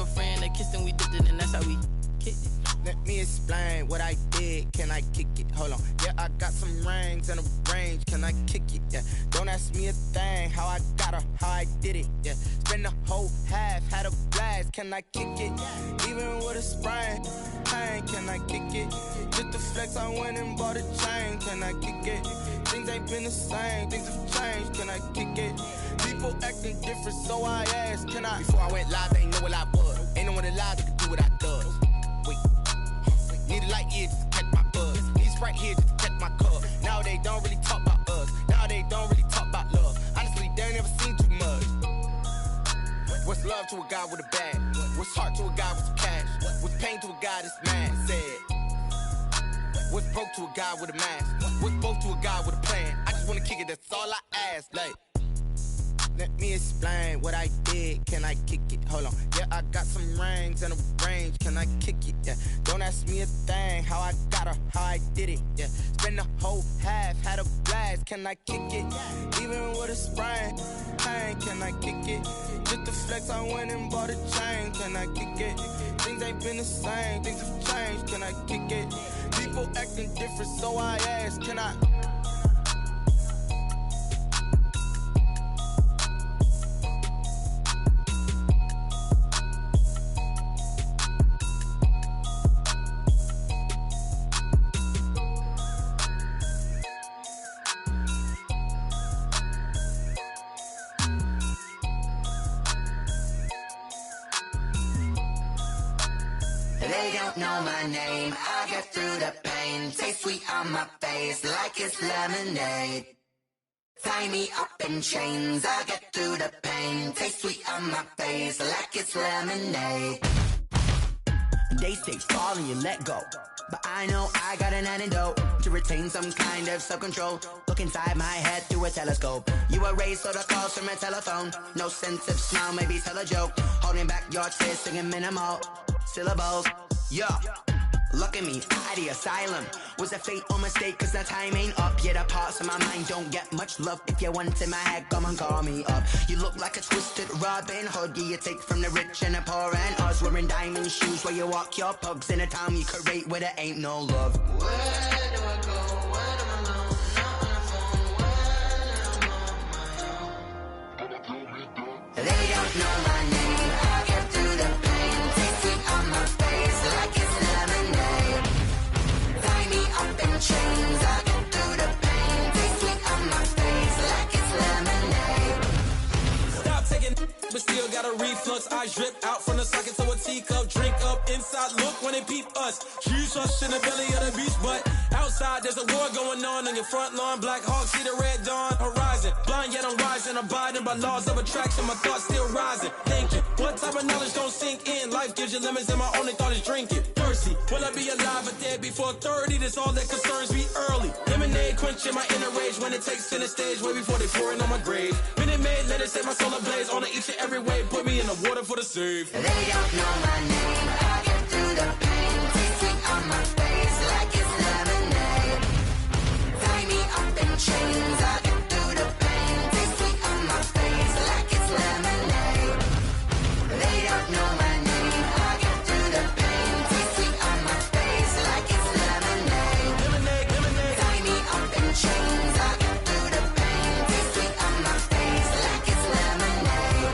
Speaker 8: a friend that kissed and we did it, and that's how we kicked it.
Speaker 7: Let me explain what I did. did, can I kick it? Hold on. Yeah, I got some rings and a range, can I kick it? Yeah, don't ask me a thing, how I got her, how I did it. Yeah, spend the whole half, had a blast, can I kick it? Even with a sprain, pain, can I kick it? Just the flex, I went and bought a chain, can I kick it? Things ain't been the same, things have changed, can I kick it? People acting different, so I asked, can I? Before I went live, they ain't know what I was. Ain't no one alive that could do what I does. Wait, need a light here just to catch my buzz. Need Sprite here just to catch my cup. Now they don't really talk about us. Now they don't really talk about love. Honestly, they ain't never seen too much. What's love to a guy with a bag? What's heart to a guy with some cash? What's pain to a guy that's mad? Said. What's broke to a guy with a mask? What's broke to a guy with a plan? I just wanna kick it, that's all I ask. Like, let me explain what I did, can I kick it? Hold on, yeah, I got some rings and a range, can I kick it? Yeah, don't ask me a thing, how I got her, how I did it. Yeah, spend the whole half, had a blast, can I kick it? Even with a sprain, pain, can I kick it? Just the flex, I went and bought a chain, can I kick it? Things ain't been the same, things have changed, can I kick it? People acting different, so I ask, can I?
Speaker 10: They don't know my name, I get through the pain. Taste sweet on my face like it's lemonade. Tie me up in chains, I get through the pain. Taste sweet on my face like it's lemonade.
Speaker 9: They say fall and you let go, but I know I got an antidote to retain some kind of self-control. Look inside my head through a telescope. You erase all the calls from a telephone. No sense of smile, maybe tell a joke. Holding back your tears, singing minimal syllables. Yo, look at me, out of the asylum. Was a fate or mistake, cause the time ain't up. Yet the parts of my mind don't get much love. If you want in my head, come and call me up. You look like a twisted Robin Hood. Yeah, you take from the rich and the poor and us. Wearing diamond shoes where you walk your pugs. In a town you create where there ain't no love.
Speaker 10: Where do I go? When I'm alone? Not on the phone. When I'm on my own. They don't know my name. I get through the pain. Taste sweet on my face like it's lemonade. Tie me up in chains. I get through the pain. Taste sweet on my face like it's lemonade.
Speaker 11: Stop taking, but still got a reflux. I drip out from the socket to a teacup. Drink up inside, look when they peep us. Jesus in the belly of the beast, but outside there's a war going on your front lawn. Black Hawk, see the red dawn horizon. Blind yet I'm rising, abiding by laws of attraction. My thoughts still rising, thinking what type of knowledge don't sink in? Life gives you limits and my only thought is drinking. Thirsty, will I be alive or dead before 30? That's all that concerns me early. Lemonade quenching my inner rage when it takes center stage way before they pour it on my grave. Minute Maid, let it set my soul ablaze on each and every way. Put me in the water for the save.
Speaker 10: They don't know my name. I get through the pain. Taste sweet on my face like it's lemonade. Tie me up in chains. I get through the pain. Taste sweet on my face like it's lemonade. They don't know my name. I get through the pain. Taste sweet on my face like it's lemonade.
Speaker 11: Lemonade, lemonade.
Speaker 10: Tie me up in chains. I get through the pain. Taste sweet on my face like it's lemonade.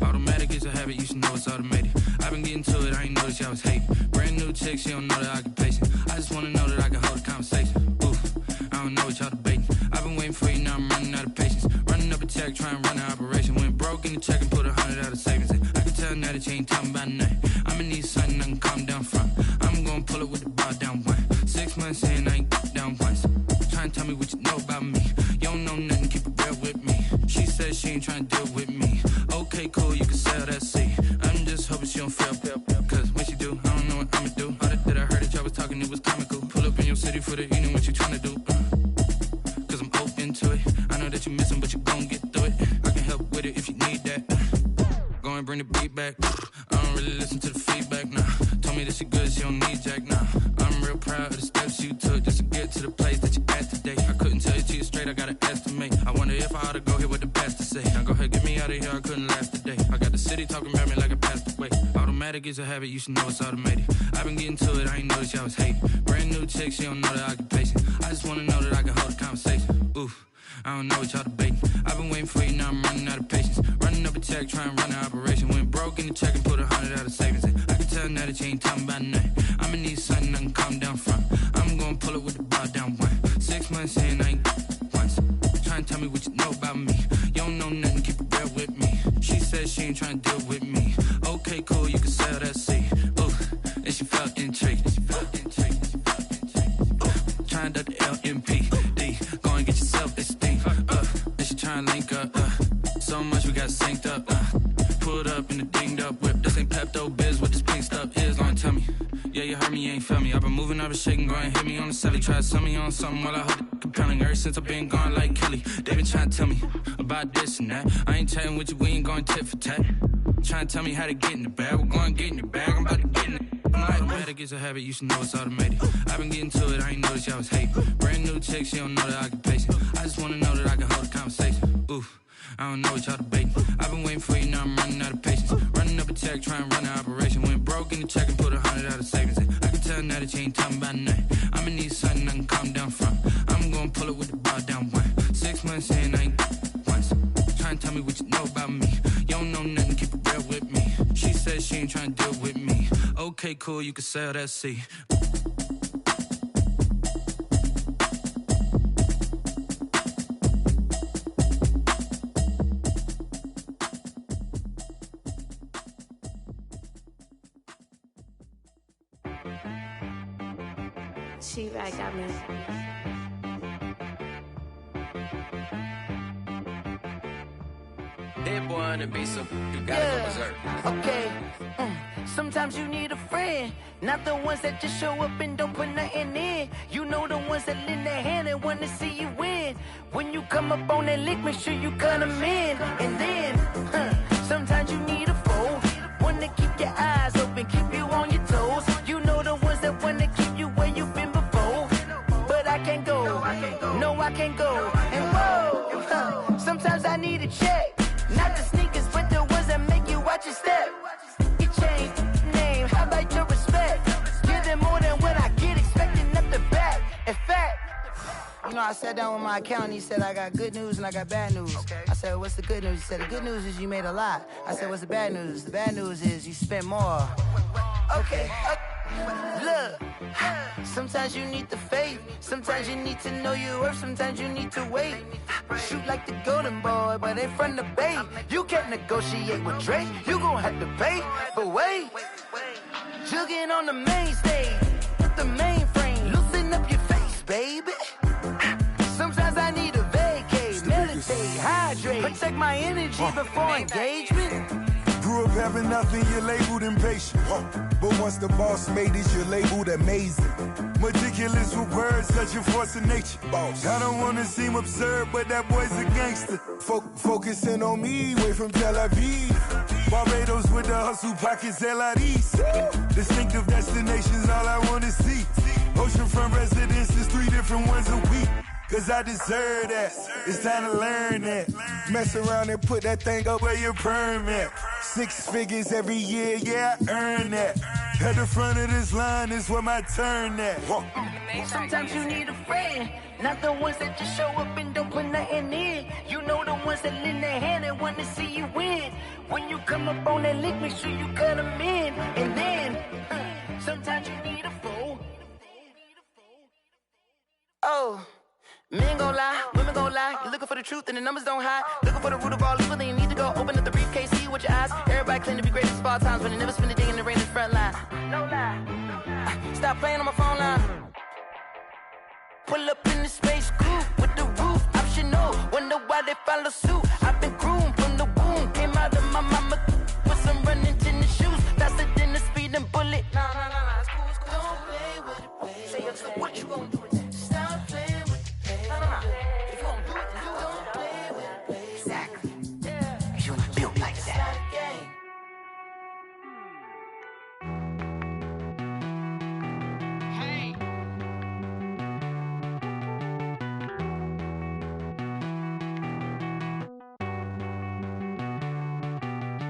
Speaker 8: Automatic is a habit, you should know it's automated. I've been getting to it, I ain't noticed y'all was hating. Brand new chick, she don't know the occupation. I just wanna know that I can hold a conversation. Oof, I don't know what y'all debating. I've been waiting for you, now I'm running out of patience. Running up a check, trying to run an operation. Went broke in the check and put 100 out of savings. I can tell now that you ain't talking about nothing. I'ma need something I can call calm down front. I'm gonna pull it with the bar down one. 6 months in, I ain't down once. Trying to tell me what you know about me. You don't know nothing, keep it real with me. She says she ain't trying to deal with me. Okay, cool, you can sell that seat. I'm just hoping she don't fail. Cause when she do, I don't know what I'ma do. All that I heard that y'all was talking, it was comical. Pull up in your city for the evening, what you trying to do? Cause I'm open to it. I know that you miss him, but you gon' get through it. I can help with it if you need that. Go and bring the beat back. I don't really listen to the feedback, nah. Told me that she good, she don't need Jack, nah. I'm real proud of the steps you took just to get to the place that you at today. I couldn't tell you to you straight, I gotta estimate. I wonder if I ought to go here with the best to say. Now go ahead, get me out of here, I couldn't last today. I got the city talking about me like I passed away. Automatic is a habit, you should know it's automated. I've been getting to it, I ain't noticed y'all was hating. Brand new chick, she don't know the occupation. I just wanna know that I can hold a conversation. Oof, I don't know what y'all debating. I've been waiting for you, now I'm running out of patience. Running up a check, trying to run an operation. Went broke in the check and put 100 out of savings in. I can tell now that you ain't talking about nothing. I'ma need something I can calm down from. I'm gonna pull it with the bar down one. 6 months in, I ain't once. Trying to tell me what you know about me. You don't know nothing, keep it real with me. She says she ain't trying to deal with me. Okay, cool, you can sell that seat. Ooh, and she felt intrigued. Trying to duck the LMPD. Go and get yourself esteem. And she trying to link up. So much we got synced up. Pulled up in the dinged up whip. This ain't Pepto-Biz, what this pink stuff is. Long tell me. Yeah, you heard me, you ain't felt me. I've been moving, I've been shaking, go and hit me on the celly. Try to sell me on something while I hold it compelling. Ever since I've been gone like Kelly, they been trying to tell me about this and that. I ain't chatting with you, we ain't going tit for tat. Trying to tell me how to get in the bag. We're going to get in the bag, I'm about to get in it. I'm like, automatic is a habit, you should know it's automated. I've been getting to it, I ain't noticed y'all was hating. Brand new chick, she don't know the occupation. I just wanna know that I can hold a conversation. Oof, I don't know what y'all debating. I've been waiting for you, now I'm running out of patience. Running up a check, trying to run an operation. Went broke in the check and put 100 out of savings in. I can tell now that you ain't talking about nothing. I'ma need something I can calm down from. I'm gonna pull it with the bar down one. 6 months in, I ain't once. Trying to tell me what you know about me. You don't know nothing, keep it real with me. She says she ain't trying to deal with me. Okay, cool, you can sell that seat.
Speaker 12: She right got me.
Speaker 6: Hit boy on the beat, so you gotta go berserk.
Speaker 13: Okay. Sometimes you need a friend, not the ones that just show up and don't put nothing in. You know the ones that lend their hand and wanna see you win. When you come up on that lick, make sure you cut them in. And then, sometimes you need a foe, one to keep your eyes open, keep you on your toes. You know the ones that wanna keep you where you've been before. But I can't go, no I can't go. And whoa, sometimes I need a check. Not the sneakers, but the ones that make you watch your step. You change name, how about your respect? Give them more than what I get, expecting up the back. In fact, you know, I sat down with my accountant, he said, I got good news and I got bad news. I said, what's the good news? He said, the good news is you made a lot. I said, what's the bad news? The bad news is you spent more. Okay. Look, sometimes you need the faith, sometimes you need to know your worth, sometimes you need to wait. Shoot like the golden boy, but ain't from the bay. You can't negotiate with Drake, you gon' have to pay. But wait, jugging on the main stage, the mainframe, loosen up your face, baby. Sometimes I need a vacate, meditate, hydrate, protect my energy before engagement.
Speaker 14: Grew up having nothing, you're labeled impatient. But once the boss made it, you're labeled amazing. Meticulous with words, such a force of nature. I don't wanna seem absurd, but that boy's a gangster. Focusing on me, way from Tel Aviv. Barbados with the hustle pockets, LIDs. Distinctive destinations, all I wanna see. Oceanfront residences, 3 different ones a week. Cause I deserve that, it's time to learn that. Mess around and put that thing up where your permit. 6 figures every year, yeah, I earn that. At the front of this line is where my turn at.
Speaker 13: Sometimes you need a friend, not the ones that just show up and don't put nothing in. You know the ones that lend their hand and wanna see you win. When you come up on that lick, make sure you cut them in. And then, sometimes you need a foe. Oh. Men gon' lie, women gon' lie. You're looking for the truth and the numbers don't hide. Looking for the root of all evil, then you need to go open up the briefcase, see with your eyes. Everybody claim to be greatest of all times, but they never spend a day in the rain in the front line. No lie. Stop playing on my phone line. Pull up in the space coupe with the roof optional. Wonder why they follow suit. I've been groomed from the womb. Came out of my mama with some running tennis shoes. Faster than the speeding bullet. No, it's cool, it's cool. Don't play with it, baby. Say your thing. What you gon' do with that? Stop playing with it, baby. No. If you gon' do it, then you don't play with it, baby. Exactly. Yeah. Cause you built like that.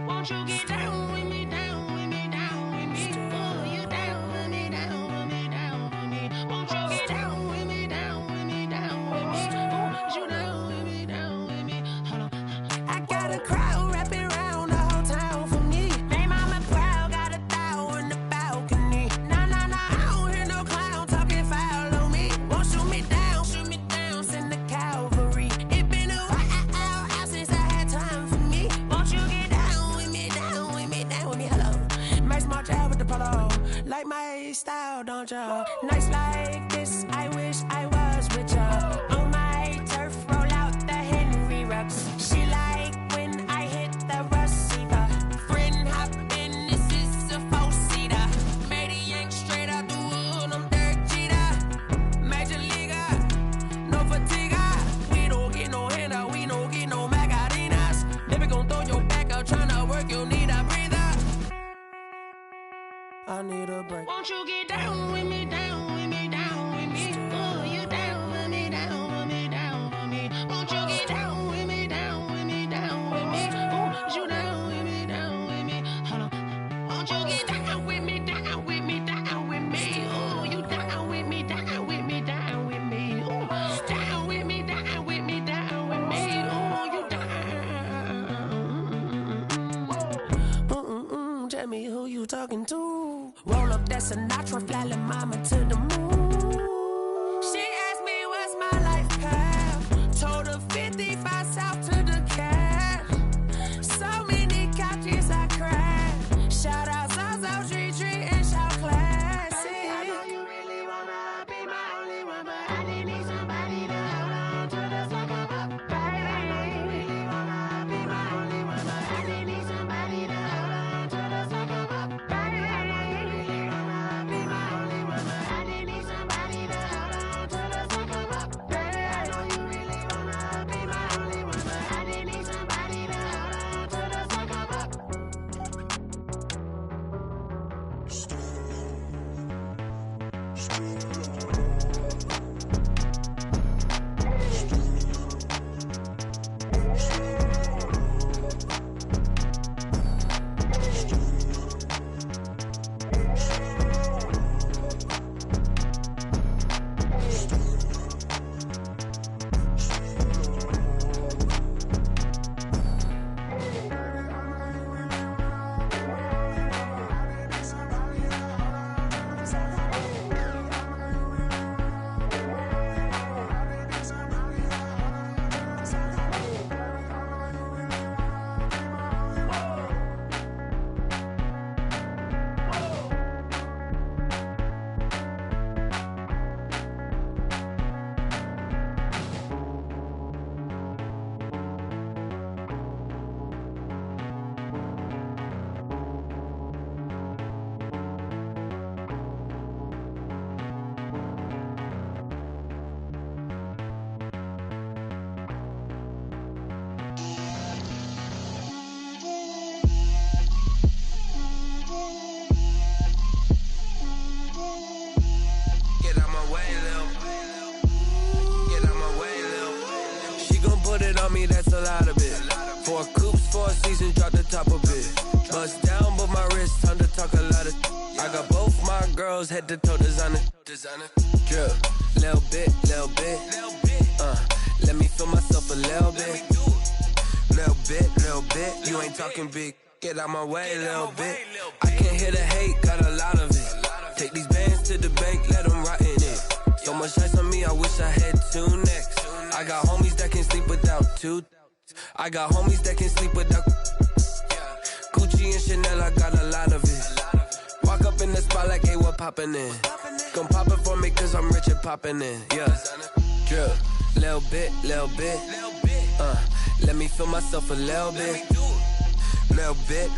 Speaker 8: Won't you get down with me, down with me, down with me? Oh, you down with me, down with me, down with me. Won't you get down with me, down with me, down with me? Oh, you down with me, down with me? Hold on. I got a crowd wrapping around the whole town for me. They mama proud, got a thou on the balcony. Nah, I don't hear no clown talking foul on me. Won't shoot me down, send the cavalry. It been a while since I had time for me. Won't you get down with me, down with me, down with me? Hello. Nice smart job with the polo. Like my style, don't ya? Nice like this, I wish I was with ya. On my turf, roll out the Henry Rux. She like when I hit the receiver. Friend hop in, this is a four-seater. Made a yank straight out the wood, I'm Derek Jeter. Major leaguer, no fatigue. We don't get no handout, we don't get no Macarinas. Never gon' throw your back out, tryna work, you need a breather. I need a break. Won't you get down with me, down with me, down with me? Oh, you down with me, down with me, down with me? Won't you get down with me, down with me, down with me? Oh, you down with me, down with me? Hold on. Won't you get down with me, down with me, down with me? Oh, you down with me, down with me, down with me? Oh, down with me, down with me, down with me? Oh, you down. Tell me who you talking to. Roll up that Sinatra, flying mama to the moon. She asked me what's my life path. Told her 55 south to the cash. So many couches I crashed. Shout out Zazo, Tree, and shout classy. I know you really wanna be my only one, but I didn't need somebody to hold on to the sucker up. Baby, I know you really wanna be my only one, but I didn't need somebody to hold on to the sucker up. Baby, I know you really wanna be my only one, but I didn't need somebody to hold on to the sucker up. Baby, I know you really wanna be my only one, but I didn't need somebody to hold on to the sucker up.
Speaker 15: on me, that's a lot of it. 4 coops, 4 seasons, drop the top of it. Bust down, but my wrist, time to talk a lot of. I got both my girls, head to toe designer. Drip, little bit. Let me feel myself a little bit. Little bit. You ain't talking big. Get out my way, little bit. I can't hear the hate, got a lot of it. Take these bands to the bank, let them rot in it. So much ice on me, I wish I had two necks. I got homies that can sleep without two. I got homies that can sleep without Gucci and Chanel, I got a lot of it. Walk up in the spot like, hey, what poppin' in? Gon' pop it for me cause I'm rich and poppin' in. Yeah, drip, little bit. Let me feel myself a little bit. Little bit.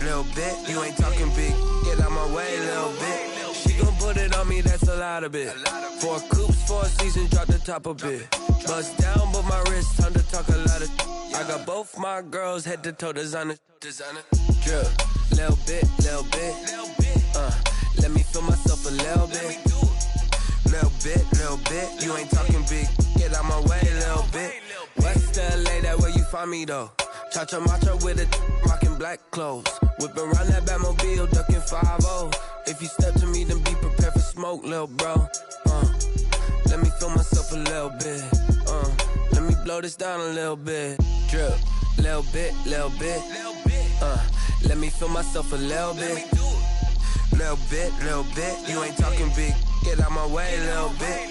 Speaker 15: You ain't talking big. Get out my way, little bit. She gon' put it on me, that's a lot of it. 4 coops, 4 seasons, drop the top a bit. Bust down, but my wrist, time to talk a lot of. I got both my girls head to toe designer. Drip, little bit. Let me feel myself a little bit. Little bit. You ain't talking big. Get out my way, little bit. West LA, that where you find me though. Cha-cha matcha with a rockin' black clothes. Whippin' around that Batmobile, duckin' 5-0. If you step to me, then be prepared for smoke, lil' bro. Let me feel myself a little bit. Let me blow this down a little bit. Drip, little bit. Let me feel myself a little bit. Little bit. You ain't talking big. Get out my way, little bit.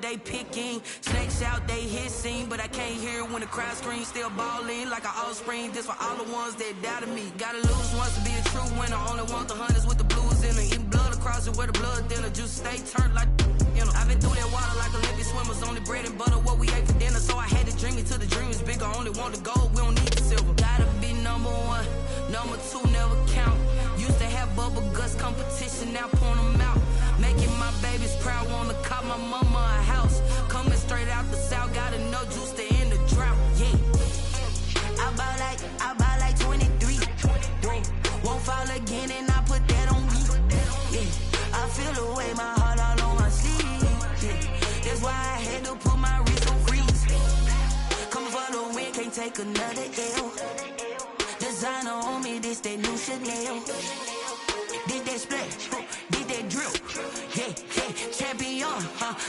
Speaker 8: They picking snakes out, they hissing, but I can't hear when the crowd screams. Still balling like an offspring. This for all the ones that doubted me. Gotta lose once to be a true winner. Only want the hunters with the blues in it. Eating blood across it where the blood thinner. Juice stay turned like I've been through that water like Olympic swimmers. Only bread and butter what we ate for dinner. So I had to dream it till the dream is bigger. Only want the gold, we don't need the silver. Gotta be number 1, number 2 never count. Used to have bubble guts competition, now point them out. Making my babies proud, wanna cop my mama a house. Coming straight out the south, gotta know juice to end the drought. Yeah, I buy like 23. Won't fall again, and I put that on me. Yeah, I feel the way, my heart all on my sleeve.
Speaker 13: take another L. Designer on me, this that new Chanel. Did that splash, did that drill. Yeah, champion,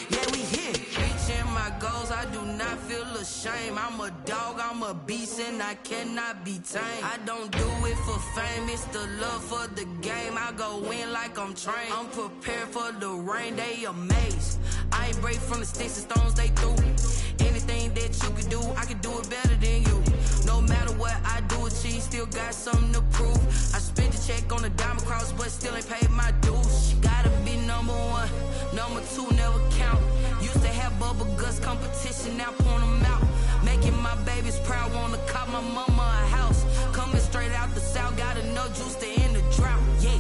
Speaker 13: yeah, we here. Reaching my goals, I do not feel ashamed. I'm a dog, I'm a beast, and I cannot be tamed. I don't do it for fame, it's the love for the game. I go in like I'm trained. I'm prepared for the rain, they amazed. I ain't break from the sticks and stones they threw. Anything that you can do, I can do it better than you. No matter what I do, achieve, still got something to prove. I spent the check on the diamond cross, but still ain't paid my dues. Gotta be number one, number two never count. Used to have bubble guts competition, now point them out. Making my babies proud, wanna cop my mama a house. Coming straight out the south, got enough juice to end the drought. Yeah,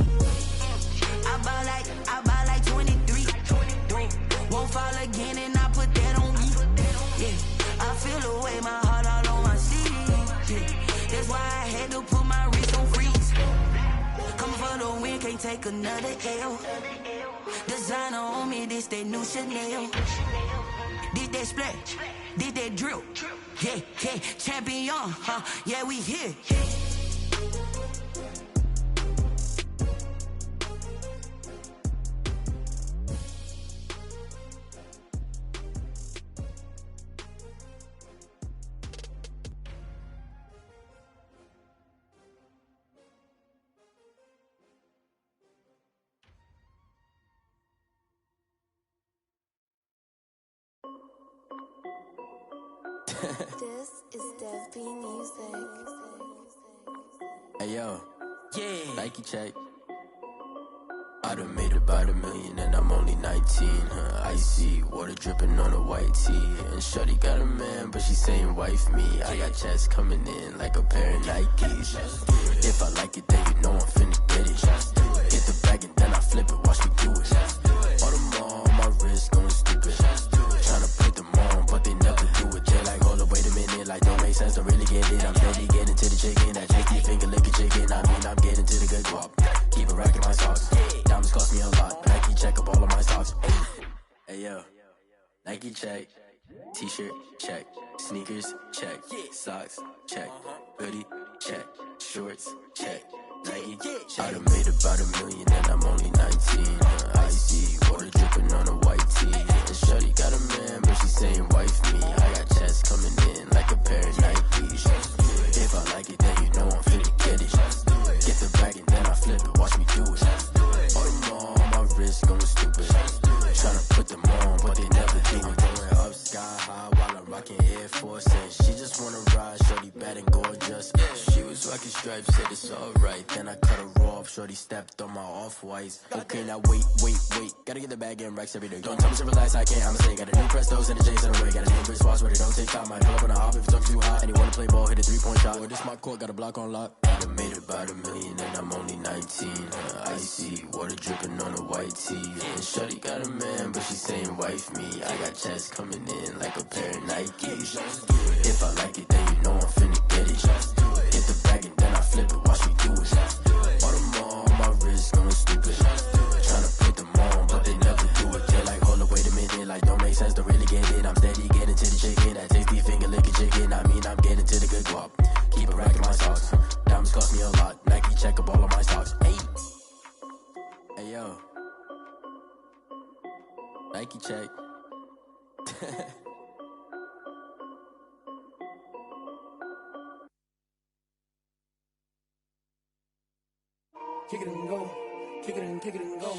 Speaker 13: I buy like 23. Won't fall again, and I put that on me. Yeah, I feel the way, my heart all on my sleeve. Yeah, that's why I had to put my wrist on freeze. Coming for the win, can't take another L. Designer on me, this that new Chanel. Did that splash, did that drill. Yeah, champion, yeah, we here.
Speaker 12: This is Dev B Music.
Speaker 6: Hey yo, yeah, Nike check. I done made about $1 million and I'm only 19. Icy water dripping on a white tee. And shorty got a man, but she saying wife me. I got checks coming in like a pair of Nikes. If I like it, then you know I'm finna get it. Get the bag and then I flip it, watch me do it. All them on my wrist going stupid. Tryna put them on, but they never do it. They're like, hold up, wait a minute, like don't make sense, don't really get it. I'm steady getting to the chicken, that tricky finger licking chicken. I mean, I'm getting to the good guap. Keep it racking my socks. Diamonds cost me a lot. Nike check up all of my socks. Hey yo, Nike check. T-shirt check. Sneakers check. Socks check. Hoodie check. Shorts check. Nike I done made about $1 million and I'm only 19. Icy water dripping on a white tee. And shorty got a man, but she saying wife me. I got checks coming in like a pair of Nikes. If I like it, then you know I'm finna get it. Get the bag and then I flip it, watch me do it. All them on my wrist going stupid. Tryna put them on, but they never do it. Going up sky high while I'm rocking Air Force. And she just wanna ride, shorty bad and gorgeous. She was rocking stripes, said it's alright. Then I cut her off, shorty stepped on my off-whites. Okay, now wait. Gotta get the bag and racks every day. Don't tell me to relax, I can't, I'ma say. Got a new Prestos and the J's in the way. Got a new Chris Foss, but it don't take time. I pull up on the hop if it's too hot. And you wanna play ball, hit a 3-point shot. Or this my court, got a block on lock. I done made about $1 million and I'm only 19. Icy water dripping on a white tee. And shorty got a man, but she saying wife me. I got checks coming in like a pair of Nikes. If I like it, then you know I'm finna get it. Get the bag and then I flip it, watch me do it. All them on my wrist going stupid. Tryna put them on, but they never do it. They're like, hold up, wait a minute, like don't make sense, don't really get it. I'm steady getting to the chicken, that tasty finger licking chicken. I mean, I'm getting to the good guap. Keep it racking my socks. Diamonds cost me a lot. Nike check up all of my stocks. Hey yo, Nike check.
Speaker 11: Kick it and go, kick it and go.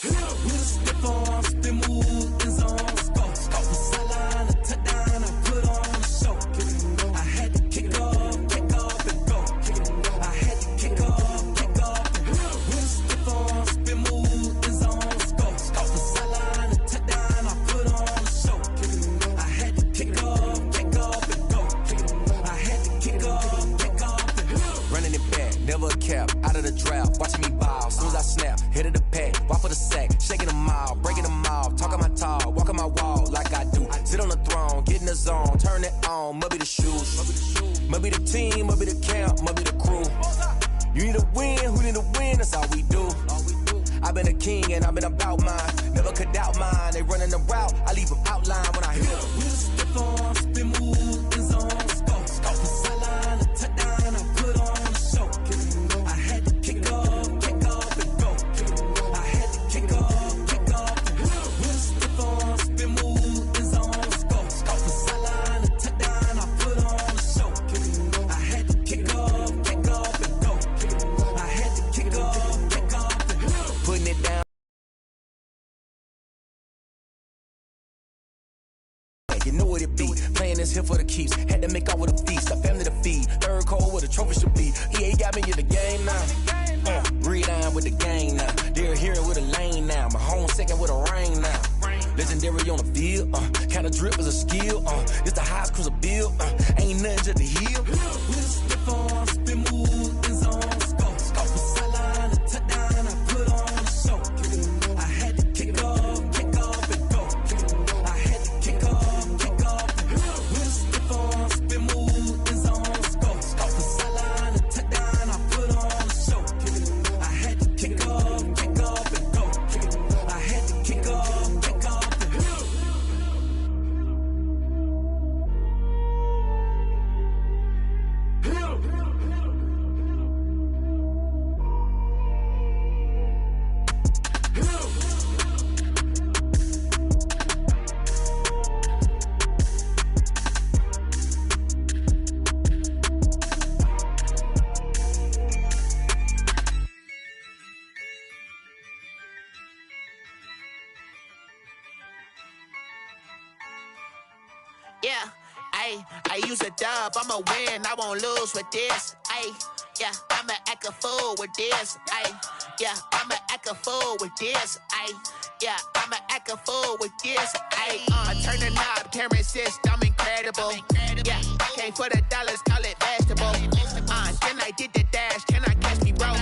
Speaker 11: With a stiff arm, spin move, in zone, scope. From sideline to touchdown, I put on a show. Kick it and go. I had to kick off and go. Kick it and go. I had to kick off and go. With a stiff arm, spin move, in zone, scope. From sideline to touchdown, I put on a show. Kick it and go. I had to kick off and go. Kick it and go. I had to kick off and go. Running it back, never a cap, out of the drought, watching me ball. Soon as I snap, hit of the pack, walk for the sack, shaking them all, breaking them off, talking my talk, walking my wall like I do. Sit on the throne, get in the zone, turn it on, must be the shoes, must be the team, must be the camp, must be the crew. You need a win, who need a win, that's all we do. I've been a king and I've been about mine, never could doubt mine. They running the route, I leave them outline when I hit them. With a stiff arm, spin move, in zone, scope.
Speaker 16: night, you know what it be. Playing this here for the keeps, had to make out with a feast. A family to feed, third cold where the trophy should be. EA got me in the game now. Read on with the gang now. They're here with a lane now. My home second with a rain now. Legendary on the field, kinda drip is a skill. It's the highest cruiser bill, ain't nothing just the hill.
Speaker 11: We'll slip on, spin move, and zone, scope. Go for sideline, a touchdown, I put on a show. I had to kick off, and go. I had to kick off, and we'll slip on, spin move, and zone, scope. Go for sideline, a touchdown, I put on a show. I had to kick off, and go. I had to kick off.
Speaker 7: Yeah, I use a dub, I'ma win, I won't lose with this. Yeah, I'ma act a fool with this. Yeah, I'ma act a fool with this. Yeah, I'ma act a fool with this. Turn the knob, camera assist, I'm incredible. Yeah, came for the dollars, call it vegetable. Then I did the dash, can I catch me, bro?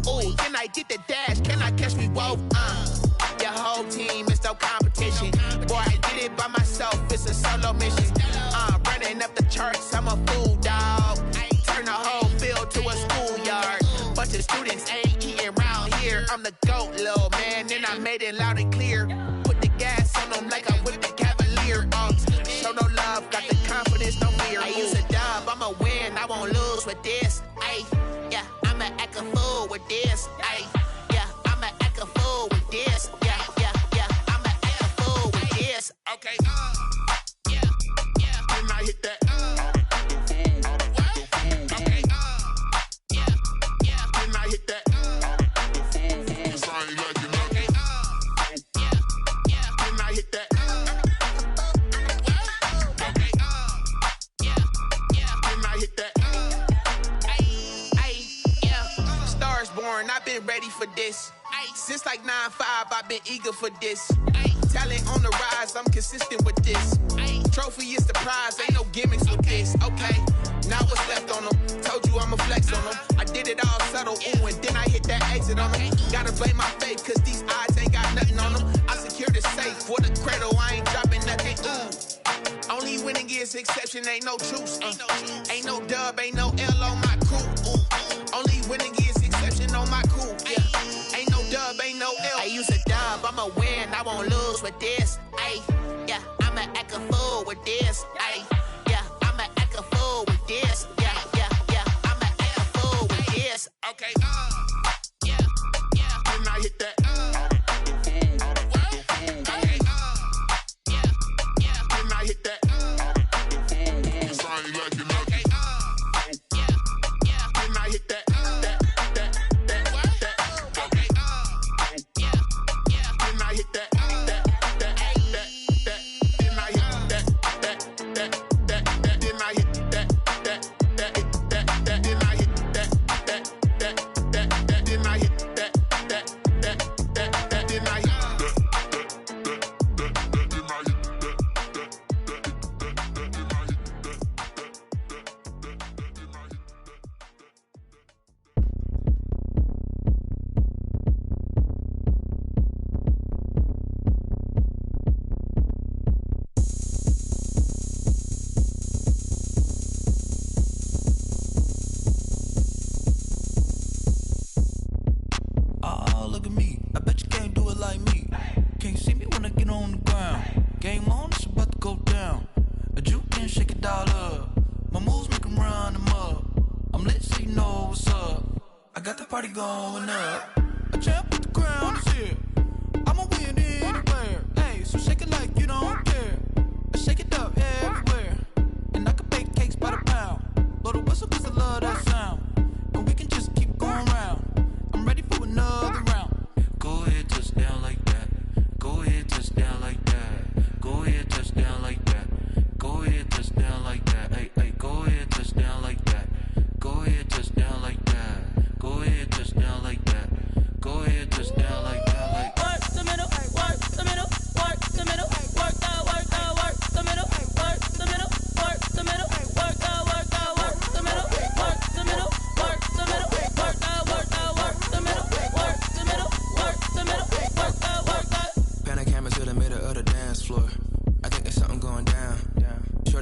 Speaker 7: Ooh, then I did the dash, can I catch me, whoa? Your whole team is no competition. Boy, I did it by myself, it's a solo mission. Running up the charts, I'm a fool, dog. Turn the whole field to a schoolyard. Bunch of students ain't eating round here. I'm the GOAT, little man, and I made it loud and clear. Put the gas on them like I'm with the Cavalier. Show no love, got the confidence, no fear. I use a dub, I'ma win, I won't lose with this. Yeah, I'ma act a fool with this. Yeah, I'ma act a fool with this. Yeah, I'ma act a fool with this. Okay, yeah, then I hit that. Okay, yeah, then I hit that. Cause I ain't like it. Okay, yeah, then I hit that. Okay, yeah, then I hit that. Yeah, Stars born, I've been ready for this. Since like 9-5, I've been eager for this. Talent on the rise, I'm consistent with this. Trophy is the prize, ain't no gimmicks with this. Okay, now what's left on them? Told you I'ma flex on them. I did it all subtle, ooh, and then I hit that exit on them. Gotta blame my faith, cause these odds ain't got nothing on them. I secure the safe for the cradle, I ain't dropping nothing, ooh. Only winning is exception, ain't no truce. Ain't no dub, ain't no L on my crew. Only winning is exception on my crew. Yeah, ain't no dub, ain't no L. I use a dub, I'ma win, I won't lose with this. Yeah, I'ma act a fool with this. Yeah, I'ma act a fool with this. Yeah, I'ma act a fool with this. Okay, yeah, then I hit that. Okay, yeah, then I hit that. Cause I ain't like it. Okay, yeah, then I hit that. Okay, yeah, then I hit that.
Speaker 11: Going up, a champ with the crown is here. I'ma win anywhere. Hey, so shake it like you don't care. I shake it up everywhere, and I can bake cakes by the pound. Blow the whistle 'cause I love that sound, and we can just keep going round. I'm ready for another round.
Speaker 15: Go ahead, touch down like that. Go ahead, touch down like that. Go ahead, touch down like that.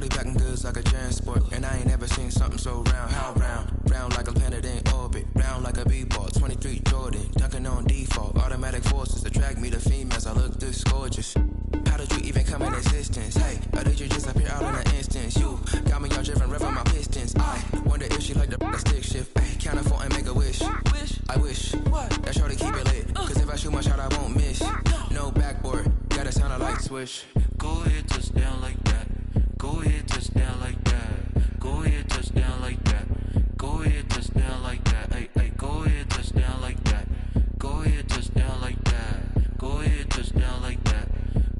Speaker 17: Shorty packing goods like a transport. And I ain't never seen something so round. How round? Round like a planet in orbit. Round like a b-ball. 23 Jordan. Dunking on default. Automatic forces attract me to females. I look this gorgeous. How did you even come in existence? Hey, or did you just appear out in an instance? You got me all driven, revving my pistons. I wonder if she like the stick shift. Ay, count a 4 and make a wish. I wish that shorty keep it lit. Cause if I shoot my shot, I won't miss. No backboard, gotta sound a light switch.
Speaker 18: Go ahead, touch down like that. Go ahead, touch down like that. Go ahead, touch down like that. Go ahead, touch down like that. Ay, ay, go ahead, touch down like that. Go ahead, touch down like that. Go ahead, touch down like that.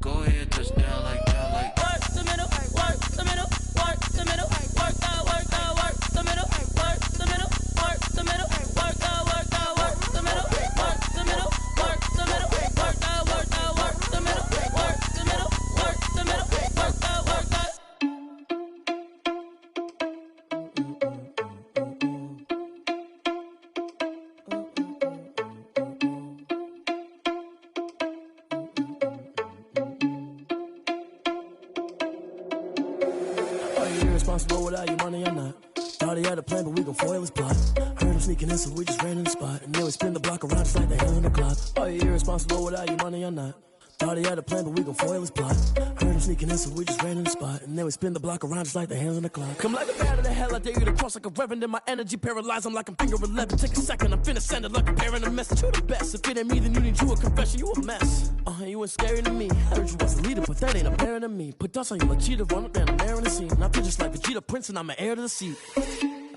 Speaker 18: Go ahead, touch down like that. Like
Speaker 8: work the middle, work the middle, work the middle, work out, work out, work the middle, work the middle, work the middle, work out, work out, work the middle, work the middle, work the middle, work out, work out, work the middle, work the middle, work the middle, work out, work out.
Speaker 19: Irresponsible without your money or not. Thought he had a plan, but we gon' foil his plot. Heard him sneaking in, so we just ran in the spot. And then we spin the block around just like the hell in the clock. Are you irresponsible without your money or not? Thought he had a plan, but we gon' foil his plot. Heard him sneaking in, so we just ran in the spot. And then we spin the block around just like the hands on the clock. Come like a bat of the hell, I dare you to cross like a reverend. And my energy paralyzed, I'm like I'm finger 11. Take a second, I'm finna send it like a parent a message. You the best, if it ain't me, then you need you a confession. You a mess, you ain't scary to me. Heard you was a leader, but that ain't apparent to me. Put dust on you like cheetah, run up down the air in the scene. And I feel just like Vegeta Prince, and I'm an heir to the seat.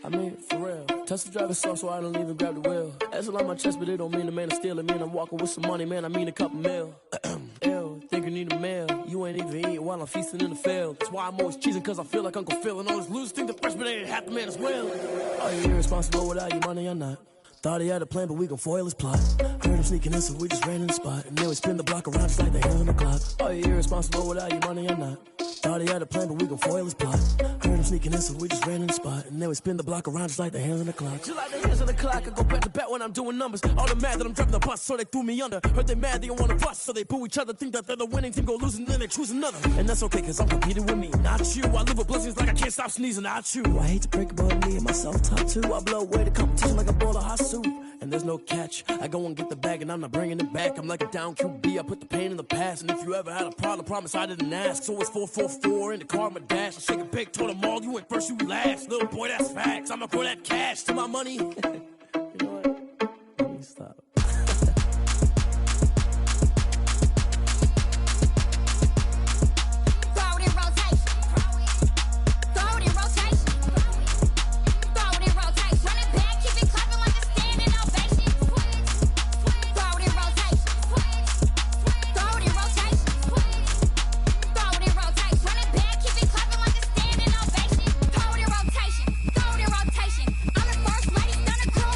Speaker 19: I mean, for real. Touch the driver's soft, so I don't even grab the wheel. That's on my chest, but it don't mean the man is stealing. Man, I'm walking with some money, man, I mean a couple mil. Ew, think you need a meal. You ain't even eating while I'm feasting in the field. That's why I'm always cheesing, cause I feel like Uncle Phil. And all those losers think the freshman ain't half the man as well. Are you irresponsible without your money or not? Thought he had a plan, but we gon' foil his plot. Heard him sneaking in, so we just ran in the spot. And then we spin the block around just like the hell in the clock. Are you irresponsible without your money or not? Thought he had a plan, but we gon' foil his plot. Heard him sneaking in, so we just ran in the spot. And then we spin the block around just like the hands on the clock. Just like the hands on the clock, I go back to back when I'm doing numbers. All the mad that I'm driving the bus, so they threw me under. Heard they mad, they don't wanna bust, so they boo each other. Think that they're the winning team, go losing, then they choose another. And that's okay, cause I'm competing with me, not you. I live with blessings like I can't stop sneezing, not you. I hate to break it, but me and myself top two. I blow away the competition like a bowl of hot soup. And there's no catch, I go and get the bag and I'm not bringing it back. I'm like a down QB, I put the pain in the past. And if you ever had a problem, promise I didn't ask. So it's 444 in the car, my dash. I shake a big, told them all, you went first, you last. Little boy, that's facts, I'ma throw that cash to my money. You know what? Let me stop.
Speaker 10: Gonna call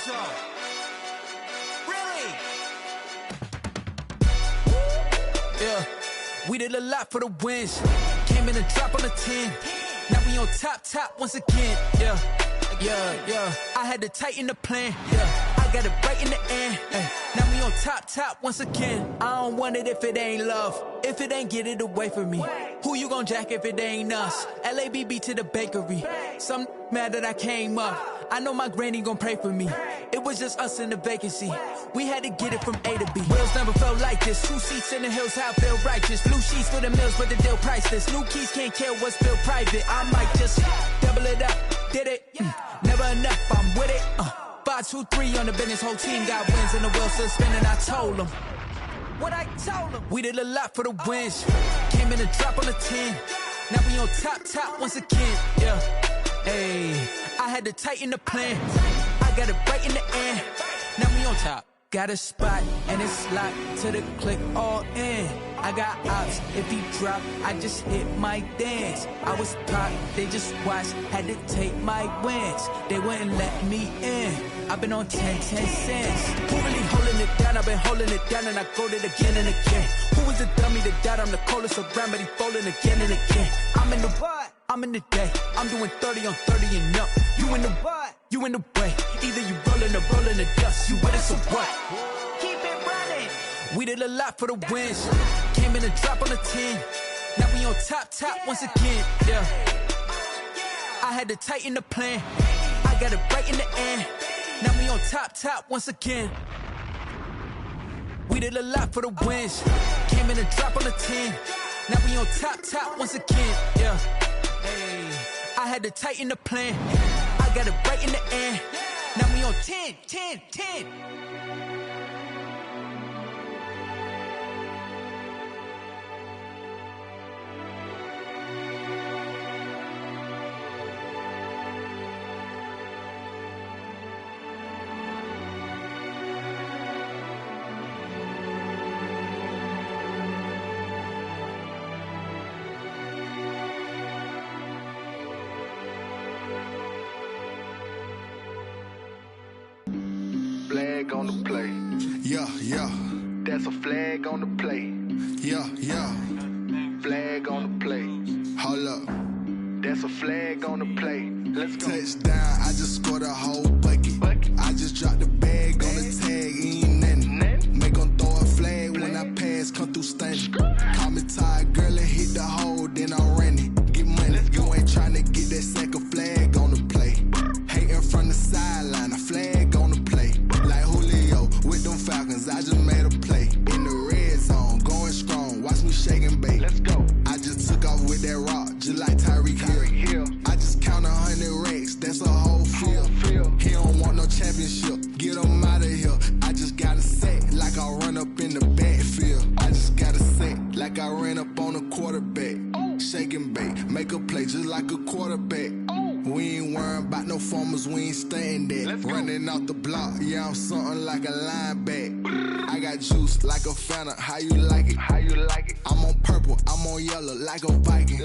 Speaker 20: so. Really?
Speaker 11: Yeah, we did a lot for the wins. Came in and drop on the 10. Now we on top once again. Yeah. I had to tighten the plan. Yeah, I got it right in the end. Now we on top once again. I don't want it if it ain't love. If it ain't, get it away from me. Who you gon' jack if it ain't us? LABB to the bakery. Some mad that I came up. I know my granny gon' pray for me. It was just us in the vacancy. We had to get it from A to B. Wheels never felt like this. 2 seats in the hills, how I feel righteous. Blue sheets for the mills, but the deal priceless. New keys can't kill what's still private. I might just double it up. Did it? Never enough, I'm with it. 5, 2, 3 on the business. Whole team got wins and the wheels still spinning. I told them what I told them. We did a lot for the wins. Came in and drop on the 10. Now we on top once again. Yeah. Hey, I had to tighten the plan. I got it right in the end. Now we on top. Got a spot and it's locked to the click all in. I got ops, if he drop, I just hit my dance. I was taught, they just watched, had to take my wins. They wouldn't let me in. I've been on 10 cents. Who really holding it down? I've been holding it down and I go it again and again. Who was the dummy that died? I'm the coldest around, but he falling again and again. I'm in the what? I'm in the day. I'm doing 30 on 30 and up. You in the what? You in the way. Either you rolling or rolling the dust. You with us or what? Keep it running. We did a lot for the wins. Came in and drop on the 10. Now we on top once again. Yeah. I had to tighten the plan. I got it right in the end. Now we on top once again. We did a lot for the wins. Came in and drop on the 10. Now we on top once again. Yeah. Hey, I had to tighten the plan. I got it right in the end. Now we on 10.
Speaker 21: Flag on the play. Yeah. That's a flag on the play. Yeah. Flag on the play. Hold up. That's a flag on the play. Let's go. Touchdown, I just scored a whole bucket. I just dropped the bag on the tag, ain't nothing. Make 'em throw a flag when I pass, come through stunning. Call me tired, girl, and hit the hole, then I'm running. Get money, you ain't tryna get that second flag on the play. Hating from the sideline, a flag on the play. Like Julio with them Falcons, I just made a play. In the red zone, going strong, watch me shake and bake. Let's go. I just took off with that rock, just like Tyreek Hill. I just count 100 racks, that's a whole field. He don't want no championship, get him out of here. I just got a set, like I run up in the backfield. I just got a set, like I ran up on a quarterback. Shake and bake, make a play just like a quarterback. We ain't worrying about no formers, we ain't staying there. Running off the block, yeah, I'm something like a linebacker. I got juice like a Fanta, how you like it? I'm on purple, I'm on yellow, like a Viking.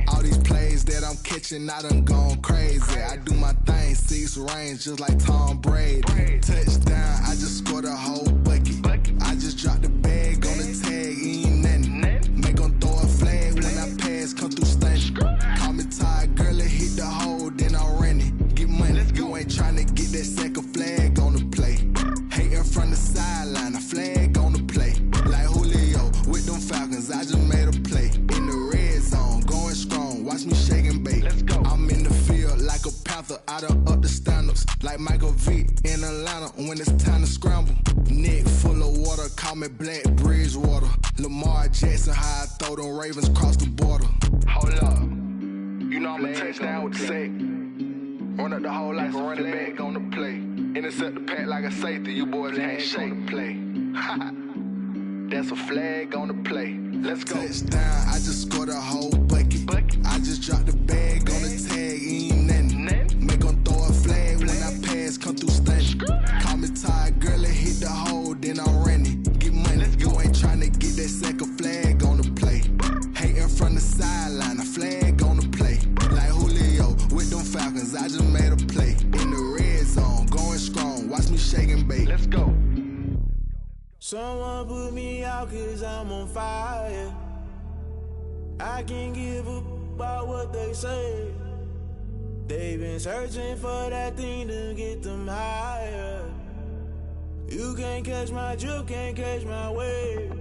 Speaker 21: All these plays that I'm catching, I done gone crazy. I do my thing, 6 range, just like Tom Brady. Touchdown, I just scored a whole bucket. I just dropped the bag on the tag, ain't nothing. Make 'em throw a flag when I pass, come through stunning. Call me tired, girl, and hit the hole, then I'm running. Get money, you ain't tryna get that second flag on the play. Hating from the sideline, a flag on the play. Like Julio with them Falcons, I just made a play. In the red zone, going strong, watch me shake and bake. I'm in the field like a panther, I done up the standards. Like Michael Vick in Atlanta when it's time to scramble. Neck full of water, call me Black Bridgewater. Lamar Jackson, how I throw them Ravens cross the border. Hold up, you know I'm a touchdown with the sack. Run up the hole like a running back on the play. Intercept the pack like a safety, you boys ain't shake the play. That's a flag on the play. Let's go. Touchdown, I just scored a whole bucket. I just dropped the bag on the tag, ain't nothing. Make 'em throw a flag when I pass, come through stunning. Call me tired, girl, and hit the hole, then I'm running. Get money, you ain't tryna get that second flag on the play. Hating from the sideline, a flag on the play. Like Julio with them Falcons, I just made a play. In the red zone, going strong,
Speaker 20: Someone put me out 'cause I'm on fire. I can't give up about what they say. They've been searching for that thing to get them higher. You can't catch my drift, can't catch my wave.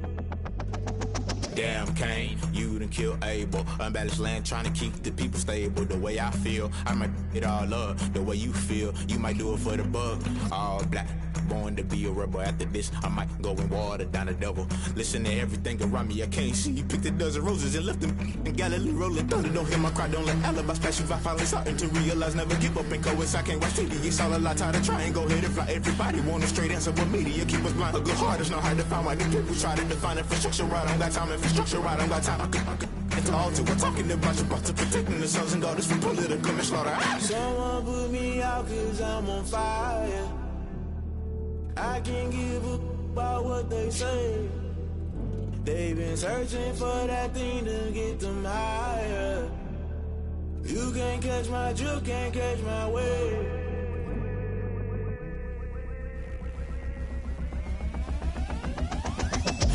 Speaker 22: Damn, Kane, you done killed Abel. Unbalanced land, trying to keep the people stable. The way I feel, I might it all up. The way you feel, you might do it for the bug. All black, born to be a rebel. After this, I might go and water down the devil. Listen to everything around me, I can't see. You picked a dozen roses and left them in Galilee rolling thunder. Don't hear my cry, don't let alibis pass you. I finally starting to realize, never give up and coincide. I can't watch TV, it's all a lot. Tired of trying, go ahead and fly. Everybody want a straight answer, but media keep us blind. A good heart is not hard to find. Why the people try to define infrastructure right? I don't got time, infrastructure right, I don't got time. I could it's all to we're talking about you, about to protecting the sons and daughters from political slaughter.
Speaker 20: Someone put me out 'cause I'm on fire. I can't give up about what they say. They've been searching for that thing to get them higher. You can't catch my drift, can't catch my wave.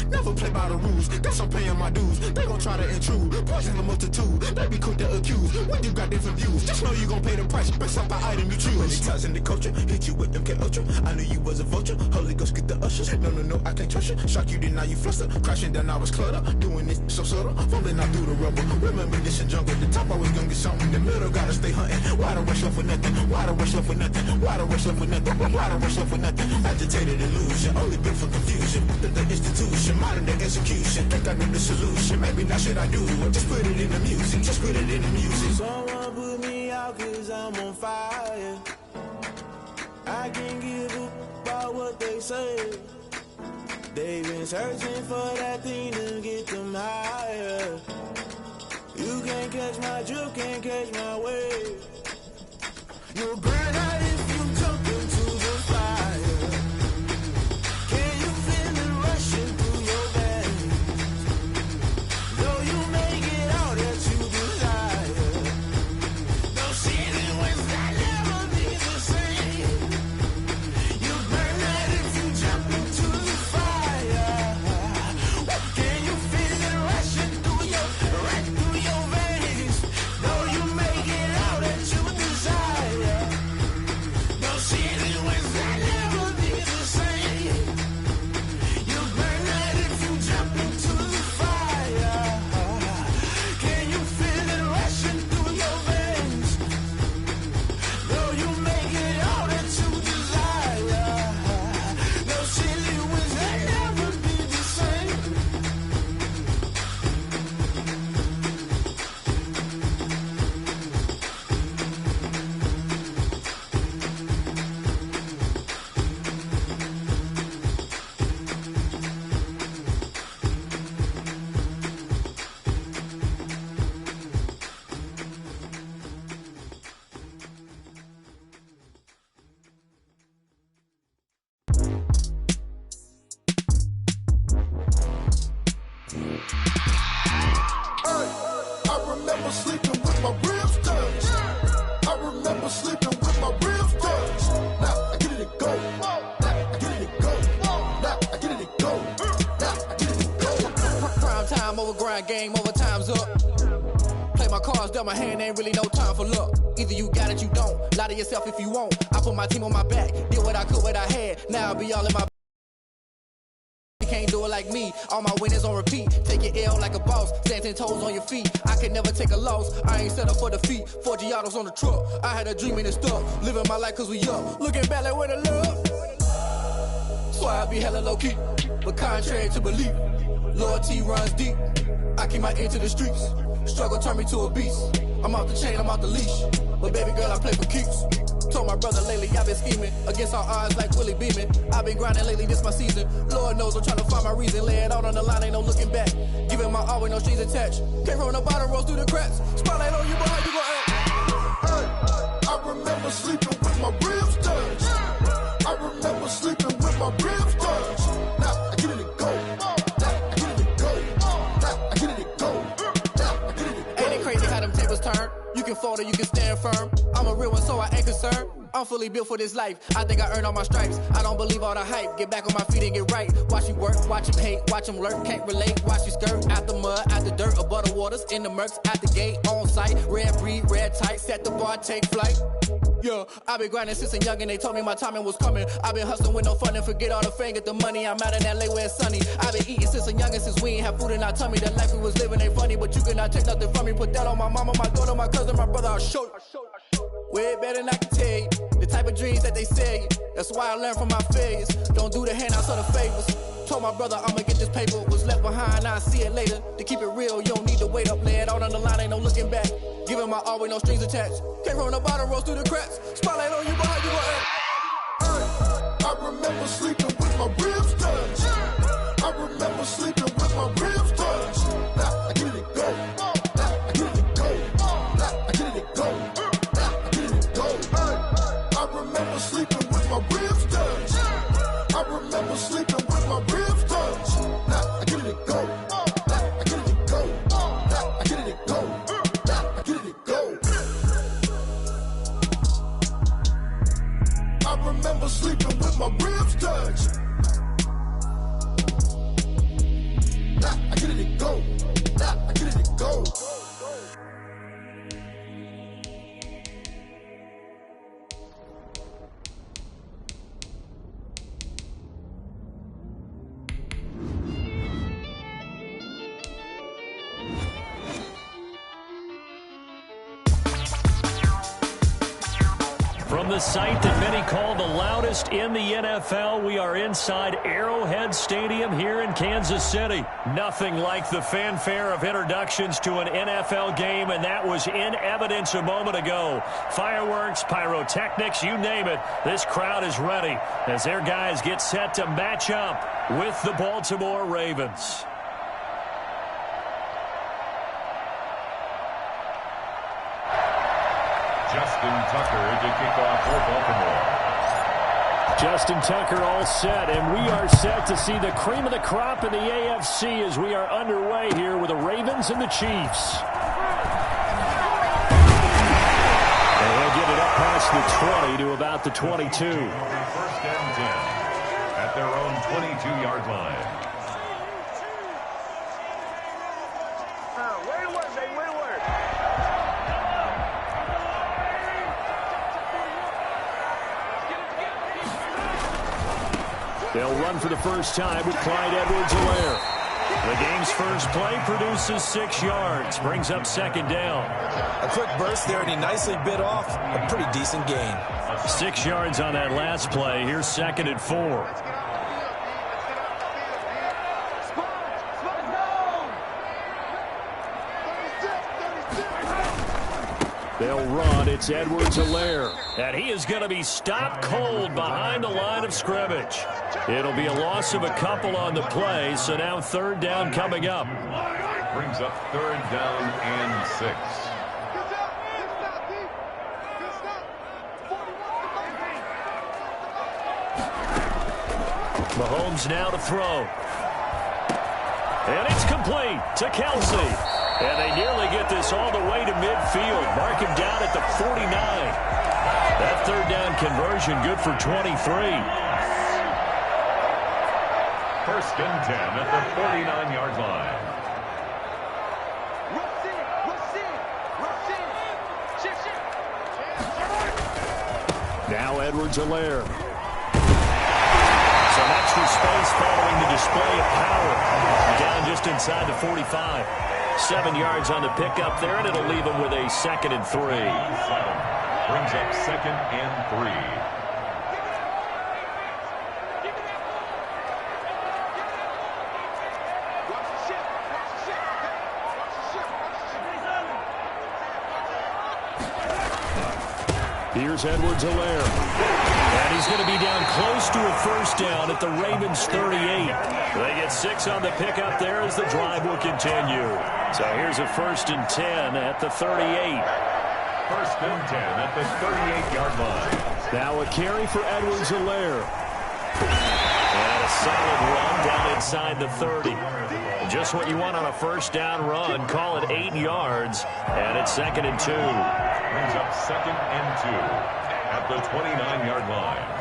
Speaker 22: Never play by the rules, guess I'm paying my dues. They gon' try to intrude, poison the multitude. They be quick to accuse, when you got different views. Just know you gon' pay the price, based off the item you choose. Many times in the culture, hit you with them K-Ultra. I knew you was a vulture, Holy Ghost get the ushers. No, I can't trust you. Shock you, then now you fluster. Crashing down, I was cluttered. Doing this so subtle, falling out through the rubble. Remember this in jungle, the top always gonna get something. The middle gotta stay hunting. Why the rush left for nothing? Why the rush left for nothing? Why the rush left for nothing? Why the rush left for nothing? Agitated illusion, only built for confusion. The institution, modern day execution. Think I know the solution, maybe not should I do it. Just put it in the music, just put it in the music.
Speaker 20: Someone put me out 'cause I'm on fire. I can't give up about what they say. They've been searching for that thing to get them higher. You can't catch my drift, can't catch my wave. You'll burn out if you jump into the fire. Can you feel it rushing through your veins? Though you may get all that you desire, those ceiling winds that never be the same. You burn out if you jump into the fire. Can you feel it rushing through your veins? Though you may get all that you desire, those ceiling winds that never be the same. You burn out if you jump into the fire. Can you feel it rushing through your veins? Though you may get all that you desire, those ceiling winds that never be the same.
Speaker 14: I remember sleeping with my ribs touched. I remember sleeping with my ribs touched. Now I get it to go. Now I get it to go. Now I get it to go. Now I get it to go.
Speaker 23: Prime time over grind game, over time's up. Play my cards, dealt my hand, ain't really no time for luck. Either you got it, you don't. Lie to yourself if you won't. I put my team on my back, did what I could, what I had. Now I'll be all in my. You can't do it like me. All my winners on repeat. Take your L like a boss. Stand 10 toes on your feet. I can never take a loss. I ain't set up for defeat. 4 Giottos on the truck. I had a dream and it stuck. Living my life 'cause we up. Looking back like where the love. So I be hella low key. But contrary to belief, loyalty runs deep. I keep my ear to the streets. Struggle turned me to a beast. I'm off the chain, I'm off the leash. But baby girl, I play for keeps. Told my brother lately, I've been scheming against all odds like Willie Beeman. I've been grinding lately, this my season. Lord knows I'm trying to find my reason. Lay it out on the line, ain't no looking back. Giving my all with no strings attached. Came from the bottom, rose through the cracks. Spotlight on you, but how you gon' act?
Speaker 14: Hey, I remember sleeping with my ribs touched. I remember sleeping with my ribs touched. Now I get it to go. Now I get it to go. Now I get it to go. Now I get it to go.
Speaker 23: Ain't it crazy how them tables turn? You can fold or you can stand firm. I'm a real one, so I ain't concerned. I'm fully built for this life. I think I earned all my stripes. I don't believe all the hype. Get back on my feet and get right. Watch you work, watch him hate, watch him lurk. Can't relate, watch you skirt. Out the mud, out the dirt, above the waters, in the murks, out the gate, on site. Red breed, red tight, set the bar, take flight. Yeah, I've been grinding since a young and they told me my timing was coming. I've been hustling with no fun and forget all the fame, get the money. I'm out in LA where it's sunny. I've been eating since a young and since we ain't have food in our tummy. The life we was living ain't funny, but you cannot take nothing from me. Put that on my mama, my daughter, my cousin, my brother, I'll show you. Way better than I can tell you. The type of dreams that they sell you. That's why I learned from my failures. Don't do the handouts or the favors. Told my brother I'ma get this paper. Was left behind, I'll see it later. To keep it real, you don't need to wait up. Lay it out on the line, ain't no looking back. Giving my all with no strings attached. Came from the bottom, rose through the cracks. Spotlight on you, but how you gon' act?
Speaker 2: I remember sleeping with my ribs touched. I remember sleeping with my ribs touched. Now I get it go. Now I get it go. Now I get it go. Now I get it go. I remember sleeping with my ribs touched. I remember sleeping with my ribs touched. Now I get it go. Now I get it go. Now I get it go. Now I get it go. I remember sleeping with my ribs touched. Now I get it go. Now I get it go.
Speaker 1: From the site that many call the loudest in the NFL, we are inside Arrowhead Stadium here in Kansas City. Nothing like the fanfare of introductions to an NFL game, and that was in evidence a moment ago. Fireworks, pyrotechnics, you name it. This crowd is ready as their guys get set to match up with the Baltimore Ravens.
Speaker 4: Justin Tucker to kick off for Baltimore.
Speaker 1: Justin Tucker all set, and we are set to see the cream of the crop in the AFC as we are underway here with the Ravens and the Chiefs. And they'll get it up past the 20 to about the 22.
Speaker 4: First and 10 at their own 22-yard line.
Speaker 1: They'll run for the first time with Clyde Edwards-Helaire. The game's first play produces 6 yards, brings up second down.
Speaker 3: A quick burst there, and he nicely bit off a pretty decent gain.
Speaker 1: 6 yards on that last play. Here's second and 4. They'll run. It's Edwards-Helaire. And he is going to be stopped cold behind the line of scrimmage. It'll be a loss of a couple on the play, so now third down coming up.
Speaker 4: Brings up third down and 6.
Speaker 1: Mahomes now to throw. And it's complete to Kelsey. And they nearly get this all the way to midfield. Mark him down at the 49. That third down conversion good for 23.
Speaker 4: First and 10 at the 49-yard line.
Speaker 1: Now Edwards-Helaire. Some extra space following the display of power. Down just inside the 45. 7 yards on the pickup there, and it'll leave him with a second and 3.
Speaker 4: Brings up second and 3.
Speaker 1: Here's Edwards-Helaire. And he's going to be down close to a first down at the Ravens 38. They get 6 on the pickup there as the drive will continue. So here's a first and 10 at the 38.
Speaker 4: First and 10 at the 38-yard line.
Speaker 1: Now a carry for Edwards-Helaire. And a solid run down inside the 30. Just what you want on a first down run. Call it 8 yards, and it's 2nd and 2.
Speaker 4: Brings up 2nd and 2 at the 29-yard line.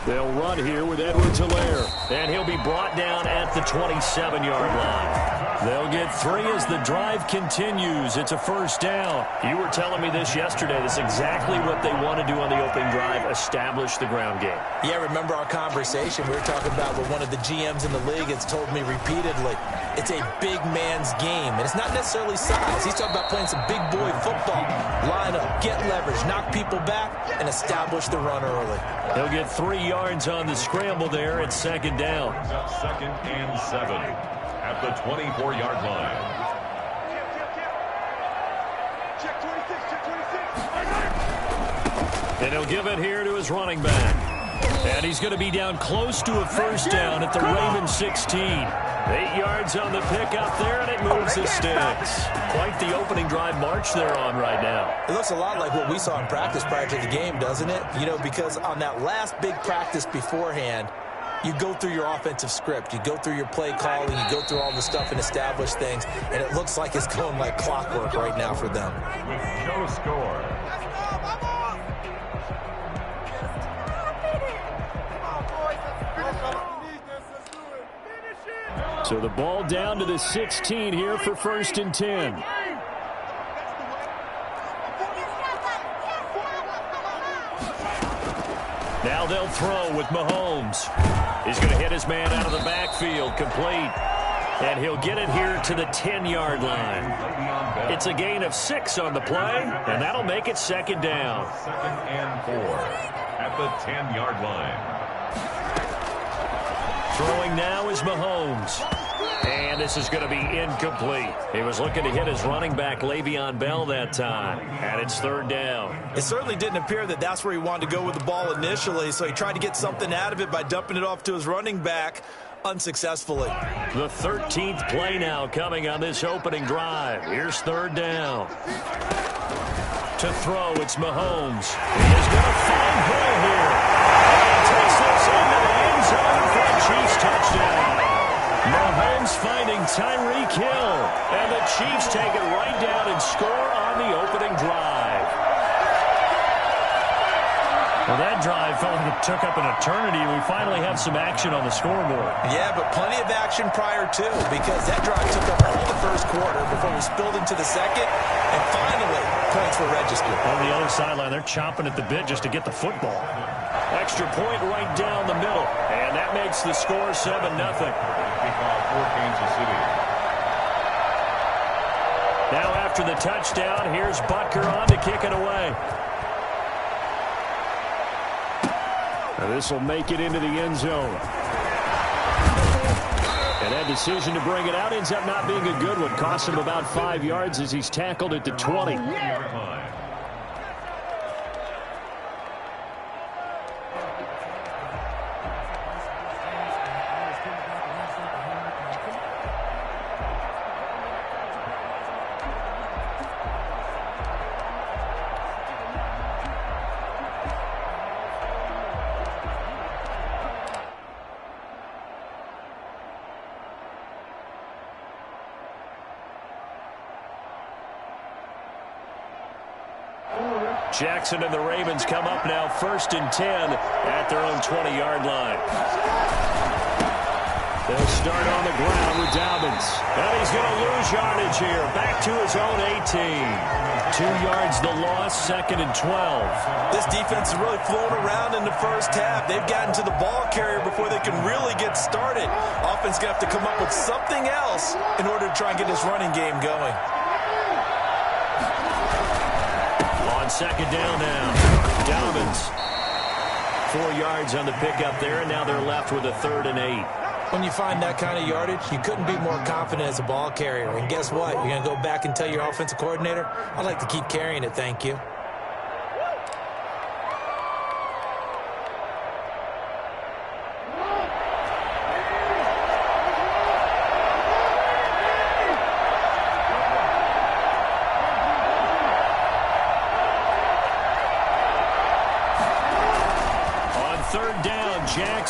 Speaker 1: They'll run here with Edwards-Helaire, and he'll be brought down at the 27-yard line. They'll get 3 as the drive continues. It's a first down. You were telling me this yesterday. That's exactly what they want to do on the opening drive, establish the ground game.
Speaker 3: Yeah, remember our conversation. We were talking about what one of the GMs in the league has told me repeatedly. It's a big man's game, and it's not necessarily size. He's talking about playing some big boy football. Line up, get leverage, knock people back, and establish the run early.
Speaker 1: He'll get 3 yards on the scramble there. It's 2nd down.
Speaker 4: 2nd and 7 at the 24-yard line.
Speaker 1: And he'll give it here to his running back. And he's going to be down close to a first down at the Raven 16. 8 yards on the pickup there, and it moves the sticks. Quite the opening drive march they're on right now.
Speaker 3: It looks a lot like what we saw in practice prior to the game, doesn't it? You know, because on that last big practice beforehand, you go through your offensive script. You go through your play calling. You go through all the stuff and establish things. And it looks like it's going like clockwork right now for them.
Speaker 4: With no score.
Speaker 1: So the ball down to the 16 here for 1st and 10. Now they'll throw with Mahomes. He's going to hit his man out of the backfield, complete. And he'll get it here to the 10-yard line. It's a gain of 6 on the play, and that'll make it 2nd down.
Speaker 4: 2nd and 4 at the 10-yard line.
Speaker 1: Throwing now is Mahomes. And this is going to be incomplete. He was looking to hit his running back, Le'Veon Bell, that time. And it's 3rd down.
Speaker 3: It certainly didn't appear that that's where he wanted to go with the ball initially, so he tried to get something out of it by dumping it off to his running back unsuccessly.
Speaker 1: The 13th play now coming on this opening drive. Here's 3rd down. To throw, it's Mahomes. He is going to find Hill here. And takes this into the end zone for a Chiefs touchdown. Mahomes finding Tyreek Hill. And the Chiefs take it right down and score on the opening drive. Well, that drive felt like it took up an eternity. We finally have some action on the scoreboard.
Speaker 3: Yeah, but plenty of action prior to, because that drive took up all the first quarter before we spilled into the second, and finally, points were registered.
Speaker 1: On the other sideline, they're chomping at the bit just to get the football. Extra point right down the middle, and that makes the score 7-0.
Speaker 4: Kickoff for Kansas City.
Speaker 1: Now after the touchdown, here's Butker on to kick it away. This will make it into the end zone. And that decision to bring it out ends up not being a good one. Costs him about 5 yards as he's tackled at the 20. Jackson and the Ravens come up now 1st and 10 at their own 20-yard line. They'll start on the ground with Dobbins. And he's going to lose yardage here. Back to his own 18. 2 yards the loss, 2nd and 12.
Speaker 3: This defense is really flown around in the first half. They've gotten to the ball carrier before they can really get started. Offense going to have to come up with something else in order to try and get this running game going.
Speaker 1: 2nd down now. Dobbins. 4 yards on the pickup there, and now they're left with a 3rd and 8.
Speaker 3: When you find that kind of yardage, you couldn't be more confident as a ball carrier. And guess what? You're going to go back and tell your offensive coordinator, I'd like to keep carrying it, thank you.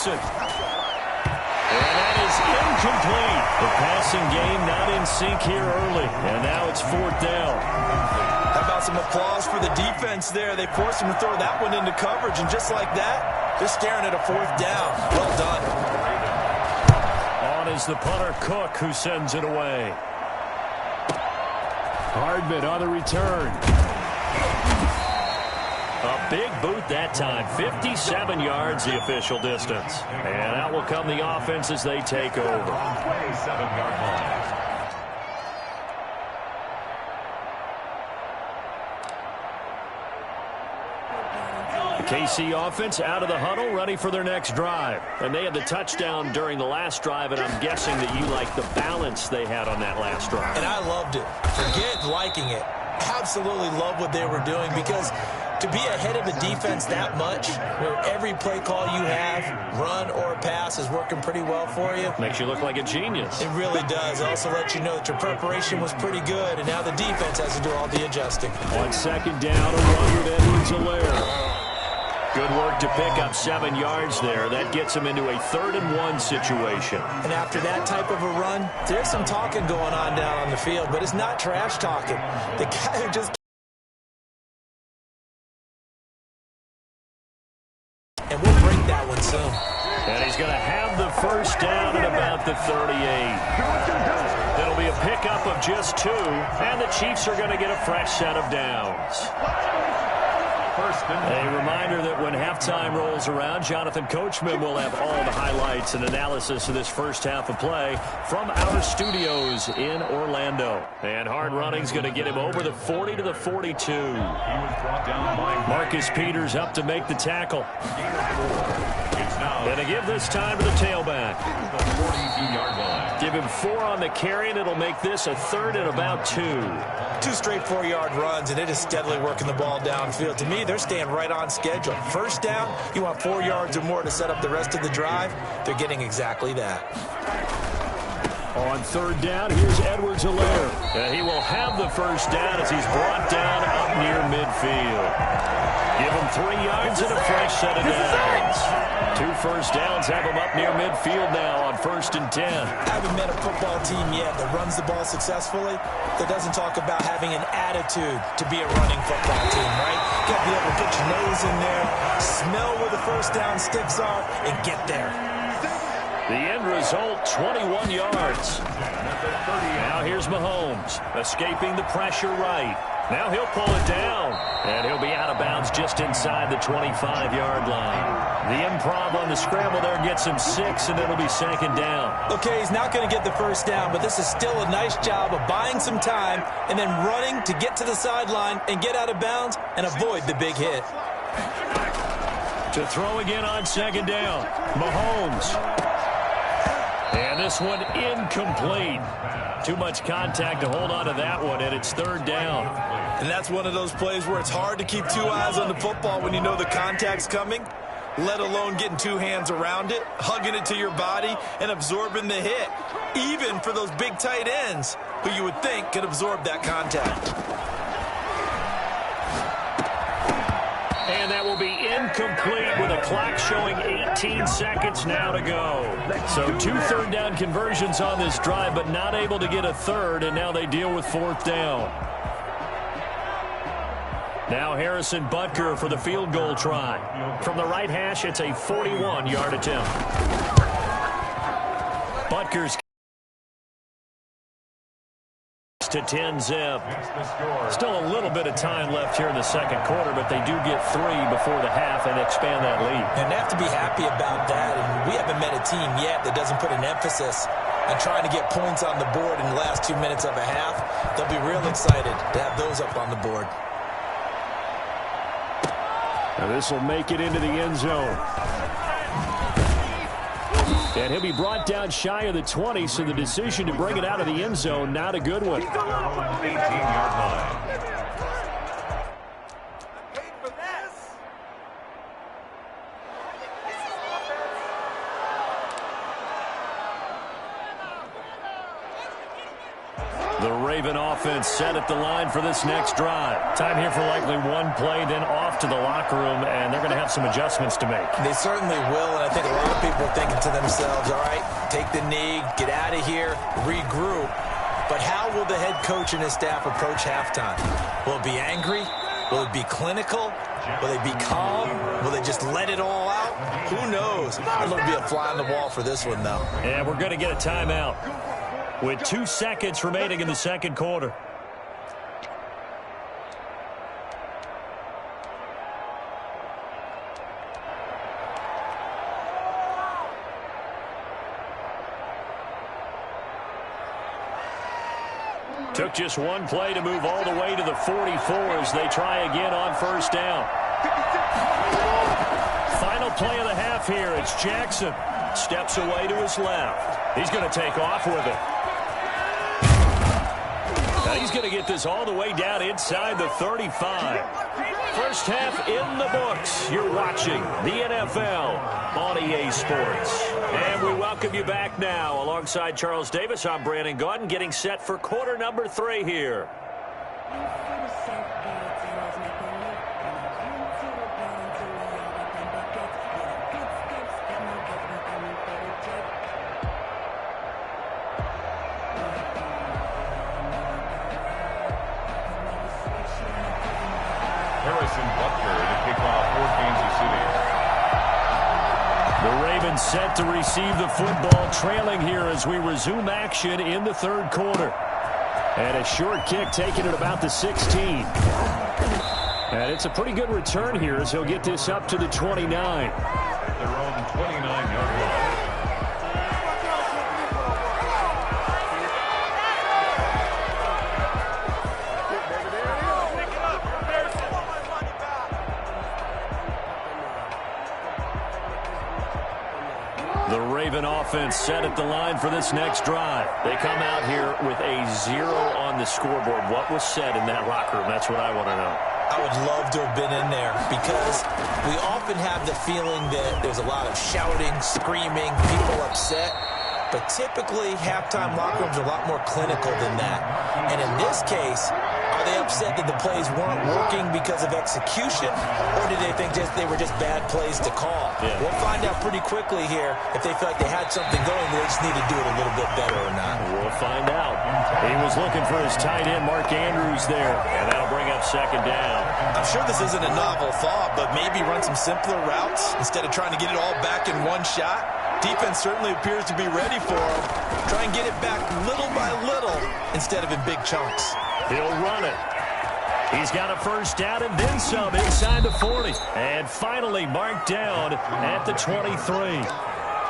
Speaker 1: Jackson. And that is incomplete. The passing game not in sync here early. And now it's 4th down.
Speaker 3: How about some applause for the defense there? They forced him to throw that one into coverage, and just like that, they're staring at a 4th down. Well done.
Speaker 1: On is the punter, Cook, who sends it away. Hardman on the return. A big boot that time. 57 yards the official distance. And out will come the offense as they take over.
Speaker 4: 27-yard line.
Speaker 1: KC offense out of the huddle, ready for their next drive. And they had the touchdown during the last drive, and I'm guessing that you like the balance they had on that last drive.
Speaker 3: And I loved it. Forget liking it. Absolutely love what they were doing, because to be ahead of the defense that much, where every play call you have, run or pass, is working pretty well for you.
Speaker 1: Makes you look like a genius.
Speaker 3: It really does. It also lets you know that your preparation was pretty good, and now the defense has to do all the adjusting.
Speaker 1: On 2nd down, a run with Edwards-Helaire. Good work to pick up 7 yards there. That gets him into a 3rd-and-1 situation.
Speaker 3: And after that type of a run, there's some talking going on down on the field, but it's not trash talking. The guy who just... And we'll break that one soon.
Speaker 1: And he's going to have the 1st down at about the 38. It'll be a pickup of just 2, and the Chiefs are going to get a fresh set of downs. A reminder that when halftime rolls around, Jonathan Coachman will have all the highlights and analysis of this first half of play from our studios in Orlando. And hard running's going to get him over the 40 to the 42. Marcus Peters up to make the tackle. And to give this time to the tailback. Give him 4 on the carry, and it'll make this a 3rd and about 2.
Speaker 3: 2 straight 4-yard runs, and it is steadily working the ball downfield. To me, they're staying right on schedule. 1st down, you want 4 yards or more to set up the rest of the drive. They're getting exactly that.
Speaker 1: On 3rd down, here's Edwards-Helaire. And he will have the 1st down as he's brought down up near midfield. Give him 3 yards and a fresh set of downs. 2 first downs have him up near midfield now on 1st and 10.
Speaker 3: I haven't met a football team yet that runs the ball successfully that doesn't talk about having an attitude to be a running football team, right? You got to be able to put your nose in there, smell where the 1st down sticks are, and get there.
Speaker 1: The end result, 21 yards. Now here's Mahomes, escaping the pressure right. Now he'll pull it down, and he'll be out of bounds just inside the 25-yard line. The improv on the scramble there gets him 6, and it'll be 2nd down.
Speaker 3: Okay, he's not going to get the 1st down, but this is still a nice job of buying some time and then running to get to the sideline and get out of bounds and avoid the big hit.
Speaker 1: To throw again on 2nd down, Mahomes. And this one incomplete. Too much contact to hold on to that one, and it's 3rd down.
Speaker 3: And that's one of those plays where it's hard to keep 2 eyes on the football when you know the contact's coming, let alone getting 2 hands around it, hugging it to your body, and absorbing the hit, even for those big tight ends who you would think could absorb that contact.
Speaker 1: And that will be incomplete with a clock showing 18 seconds now to go. So 2 3rd down conversions on this drive, but not able to get a 3rd, and now they deal with 4th down. Now Harrison Butker for the field goal try. From the right hash, it's a 41-yard attempt. Butker's to 10-zip. Still a little bit of time left here in the 2nd quarter, but they do get 3 before the half and expand that lead.
Speaker 3: And they have to be happy about that. And we haven't met a team yet that doesn't put an emphasis on trying to get points on the board in the last 2 minutes of a half. They'll be real excited to have those up on the board.
Speaker 1: Now this will make it into the end zone. And he'll be brought down shy of the 20, so the decision to bring it out of the end zone, not a good one.
Speaker 4: 18-yard line.
Speaker 1: The Raven offense set at the line for this next drive. Time here for likely one play, then off to the locker room, and they're going to have some adjustments to make.
Speaker 3: They certainly will, and I think a lot of people are thinking to themselves, all right, take the knee, get out of here, regroup. But how will the head coach and his staff approach halftime? Will it be angry? Will it be clinical? Will they be calm? Will they just let it all out? Who knows? I'd love to be a fly on the wall for this one, though.
Speaker 1: And we're going to get a timeout with 2 seconds remaining in the second quarter. Took just one play to move all the way to the 44 as they try again on first down. Final play of the half here. It's Jackson. Steps away to his left. He's going to take off with it. Now he's going to get this all the way down inside the 35. First half in the books. You're watching the NFL on EA Sports. And we welcome you back now. Alongside Charles Davis, I'm Brandon Gaudin, getting set for quarter number 3 here. Set to receive the football, trailing here as we resume action in the third quarter. And a short kick taken at about the 16. And it's a pretty good return here as he'll get this up to the 29.
Speaker 4: Their own 29-yard line.
Speaker 1: The Raven offense set at the line for this next drive. They come out here with a 0 on the scoreboard. What was said in that locker room? That's what I want to know.
Speaker 3: I would love to have been in there because we often have the feeling that there's a lot of shouting, screaming, people upset. But typically, halftime locker rooms are a lot more clinical than that. And in this case, are they upset that the plays weren't working because of execution, or did they think they were just bad plays to call?
Speaker 1: Yeah.
Speaker 3: We'll find out pretty quickly here if they feel like they had something going, but they just need to do it a little bit better or not.
Speaker 1: We'll find out. He was looking for his tight end, Mark Andrews, there, and that'll bring up second down.
Speaker 3: I'm sure this isn't a novel thought, but maybe run some simpler routes instead of trying to get it all back in one shot. Defense certainly appears to be ready for him. Try and get it back little by little instead of in big chunks.
Speaker 1: He'll run it. He's got a first down and then some inside the 40. And finally marked down at the 23.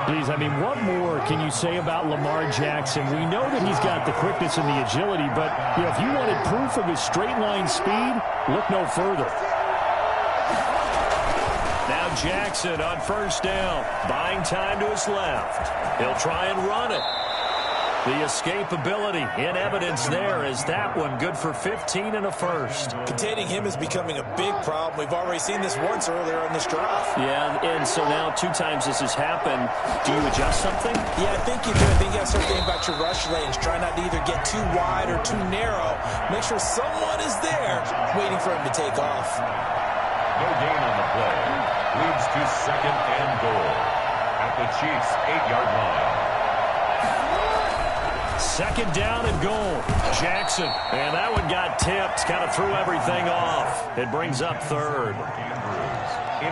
Speaker 5: Geez, I mean, what more can you say about Lamar Jackson? We know that he's got the quickness and the agility, but you know, if you wanted proof of his straight line speed, look no further.
Speaker 1: Now Jackson on first down, buying time to his left. He'll try and run it. The escapability in evidence there is that one good for 15 and a first.
Speaker 3: Containing him is becoming a big problem. We've already seen this once earlier in this drive.
Speaker 1: Yeah, and so now 2 times this has happened. Do you adjust something?
Speaker 3: Yeah, I think you do. I think you have to start thinking about your rush lanes. Try not to either get too wide or too narrow. Make sure someone is there waiting for him to take off.
Speaker 4: No gain on the play. Leads to second and goal at the Chiefs' 8-yard line.
Speaker 1: Second down and goal. Jackson. And that one got tipped. Kind of threw everything off. It brings up third.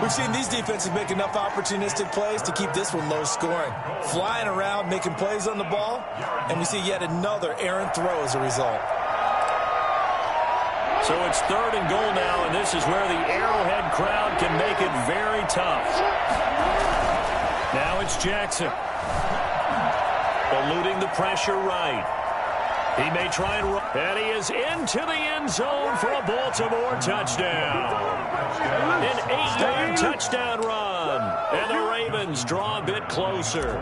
Speaker 3: We've seen these defenses make enough opportunistic plays to keep this one low scoring. Flying around, making plays on the ball. And we see yet another errant throw as a result.
Speaker 1: So it's third and goal now, and this is where the Arrowhead crowd can make it very tough. Now it's Jackson. Eluding the pressure right. He may try and run. And he is into the end zone for a Baltimore touchdown. An 8-yard touchdown run. And the Ravens draw a bit closer.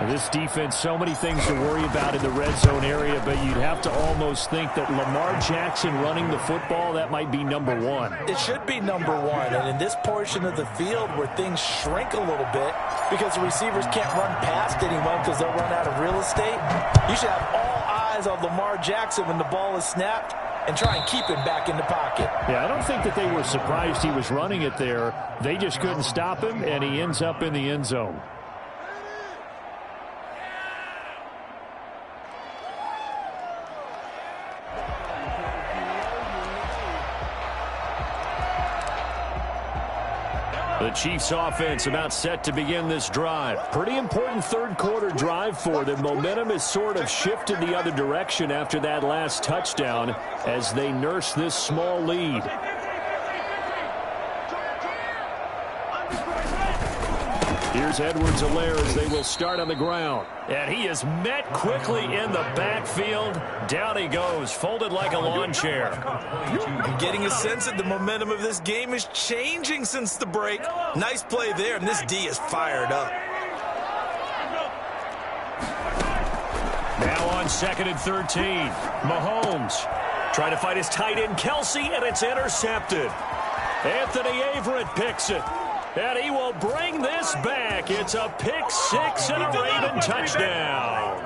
Speaker 5: This defense, so many things to worry about in the red zone area, but you'd have to almost think that Lamar Jackson running the football, that might be number one.
Speaker 3: It should be number one, and in this portion of the field where things shrink a little bit because the receivers can't run past anyone because they'll run out of real estate, you should have all eyes eyes on Lamar Jackson when the ball is snapped and try and keep him back in the pocket.
Speaker 5: Yeah, I don't think that they were surprised he was running it there. They just couldn't stop him, and he ends up in the end zone. The Chiefs offense about set to begin this drive. Pretty important third quarter drive for them. Momentum has sort of shifted the other direction after that last touchdown as they nurse this small lead. Here's Edwards-Helaire as they will start on the ground. And he is met quickly in the backfield. Down he goes, folded like a lawn chair.
Speaker 3: I'm getting a sense that the momentum of this game is changing since the break. Nice play there, and this D is fired up.
Speaker 1: Now on 2nd and 13. Mahomes trying to fight his tight end, Kelsey, and it's intercepted. Anthony Averett picks it. And he will bring this back. It's a pick six and a Raven touchdown.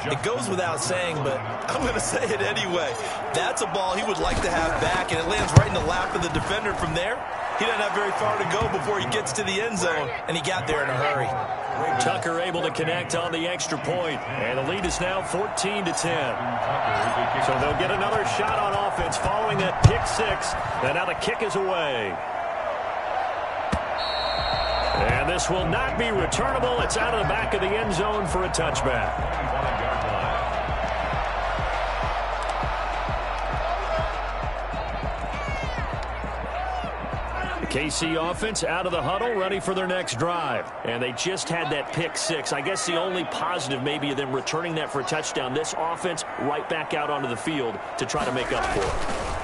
Speaker 3: It goes without saying, but I'm going to say it anyway. That's a ball he would like to have back, and it lands right in the lap of the defender from there. He doesn't have very far to go before he gets to the end zone, and he got there in a hurry.
Speaker 1: Tucker able to connect on the extra point, and the lead is now 14-10. So they'll get another shot on offense following that pick six, and now the kick is away. And this will not be returnable. It's out of the back of the end zone for a touchback. KC offense out of the huddle, ready for their next drive. And they just had that pick six. I guess the only positive maybe of them returning that for a touchdown. This offense right back out onto the field to try to make up for it.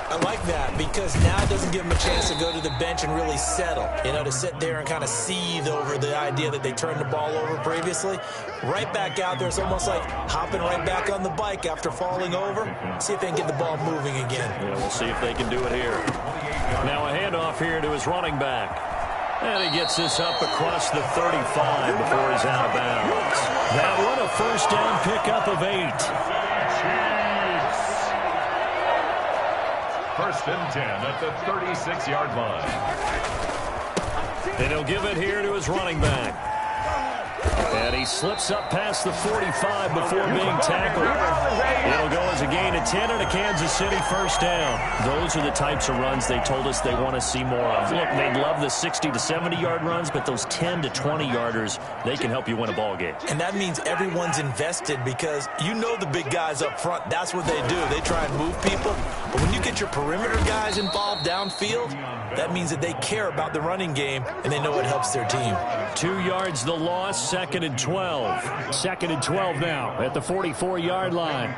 Speaker 3: I like that because now it doesn't give them a chance to go to the bench and really settle. You know, to sit there and kind of seethe over the idea that they turned the ball over previously. Right back out there, it's almost like hopping right back on the bike after falling over. See if they can get the ball moving again.
Speaker 1: Yeah, we'll see if they can do it here. Now a handoff here to his running back. And he gets this up across the 35 before he's out of bounds. That one, a first down pickup of 8.
Speaker 4: First and 10 at the 36-yard line.
Speaker 1: And he'll give it here to his running back. And he slips up past the 45 before being tackled. It'll go as a gain of 10 and a Kansas City first down. Those are the types of runs they told us they want to see more of. Look, they'd love the 60 to 70-yard runs, but those 10 to 20-yarders, they can help you win a ball game.
Speaker 3: And that means everyone's invested because you know the big guys up front, that's what they do. They try and move people. But when you get your perimeter guys involved downfield, that means that they care about the running game and they know it helps their team.
Speaker 5: 2 yards the loss, 2nd and 12. 2nd and 12 now at the 44-yard line.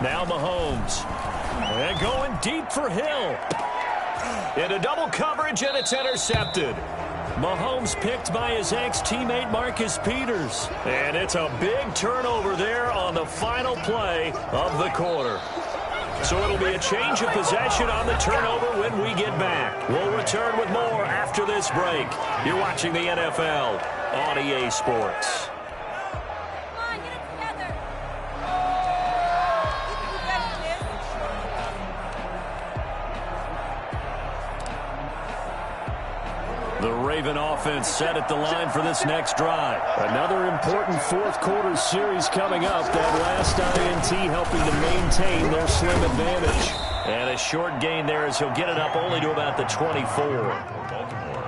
Speaker 1: Now Mahomes. And going deep for Hill. Into double coverage, and it's intercepted. Mahomes picked by his ex-teammate Marcus Peters. And it's a big turnover there on the final play of the quarter. So it'll be a change of possession on the turnover when we get back. We'll return with more after this break. You're watching the NFL on EA Sports. The Raven offense set at the line for this next drive.
Speaker 5: Another important fourth quarter series coming up. That last INT helping to maintain their slim advantage.
Speaker 1: And a short gain there as he'll get it up only to about the 24.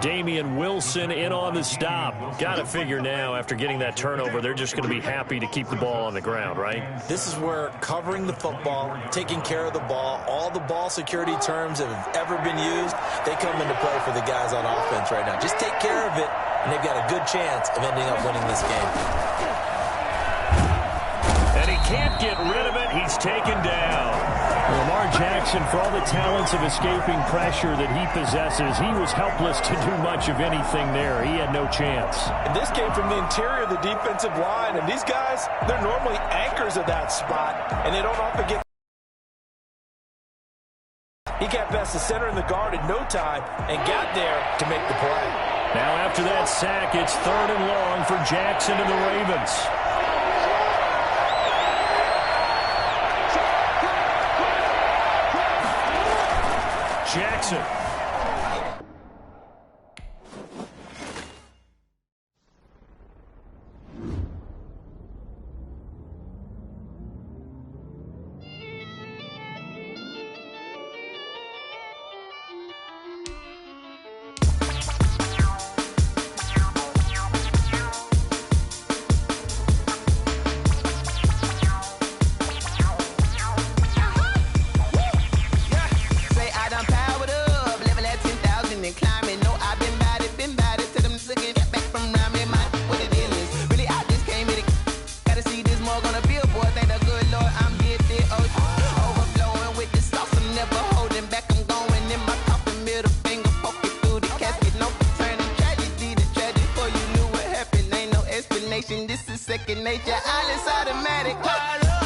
Speaker 1: Damian Wilson in on the stop. Got to figure now after getting that turnover, they're just going to be happy to keep the ball on the ground, right?
Speaker 3: This is where covering the football, taking care of the ball, all the ball security terms that have ever been used, they come into play for the guys on offense right now. Just take care of it, and they've got a good chance of ending up winning this game.
Speaker 1: And he can't get rid of it. He's taken down.
Speaker 5: Lamar Jackson, for all the talents of escaping pressure that he possesses, he was helpless to do much of anything there. He had no chance.
Speaker 3: And this came from the interior of the defensive line, and these guys, they're normally anchors of that spot, and they don't often get. He got past the center and the guard in no time and got there to make the play.
Speaker 5: Now after that sack, it's 3rd and long for Jackson and the Ravens. Jackson.
Speaker 7: This is second nature. All is automatic.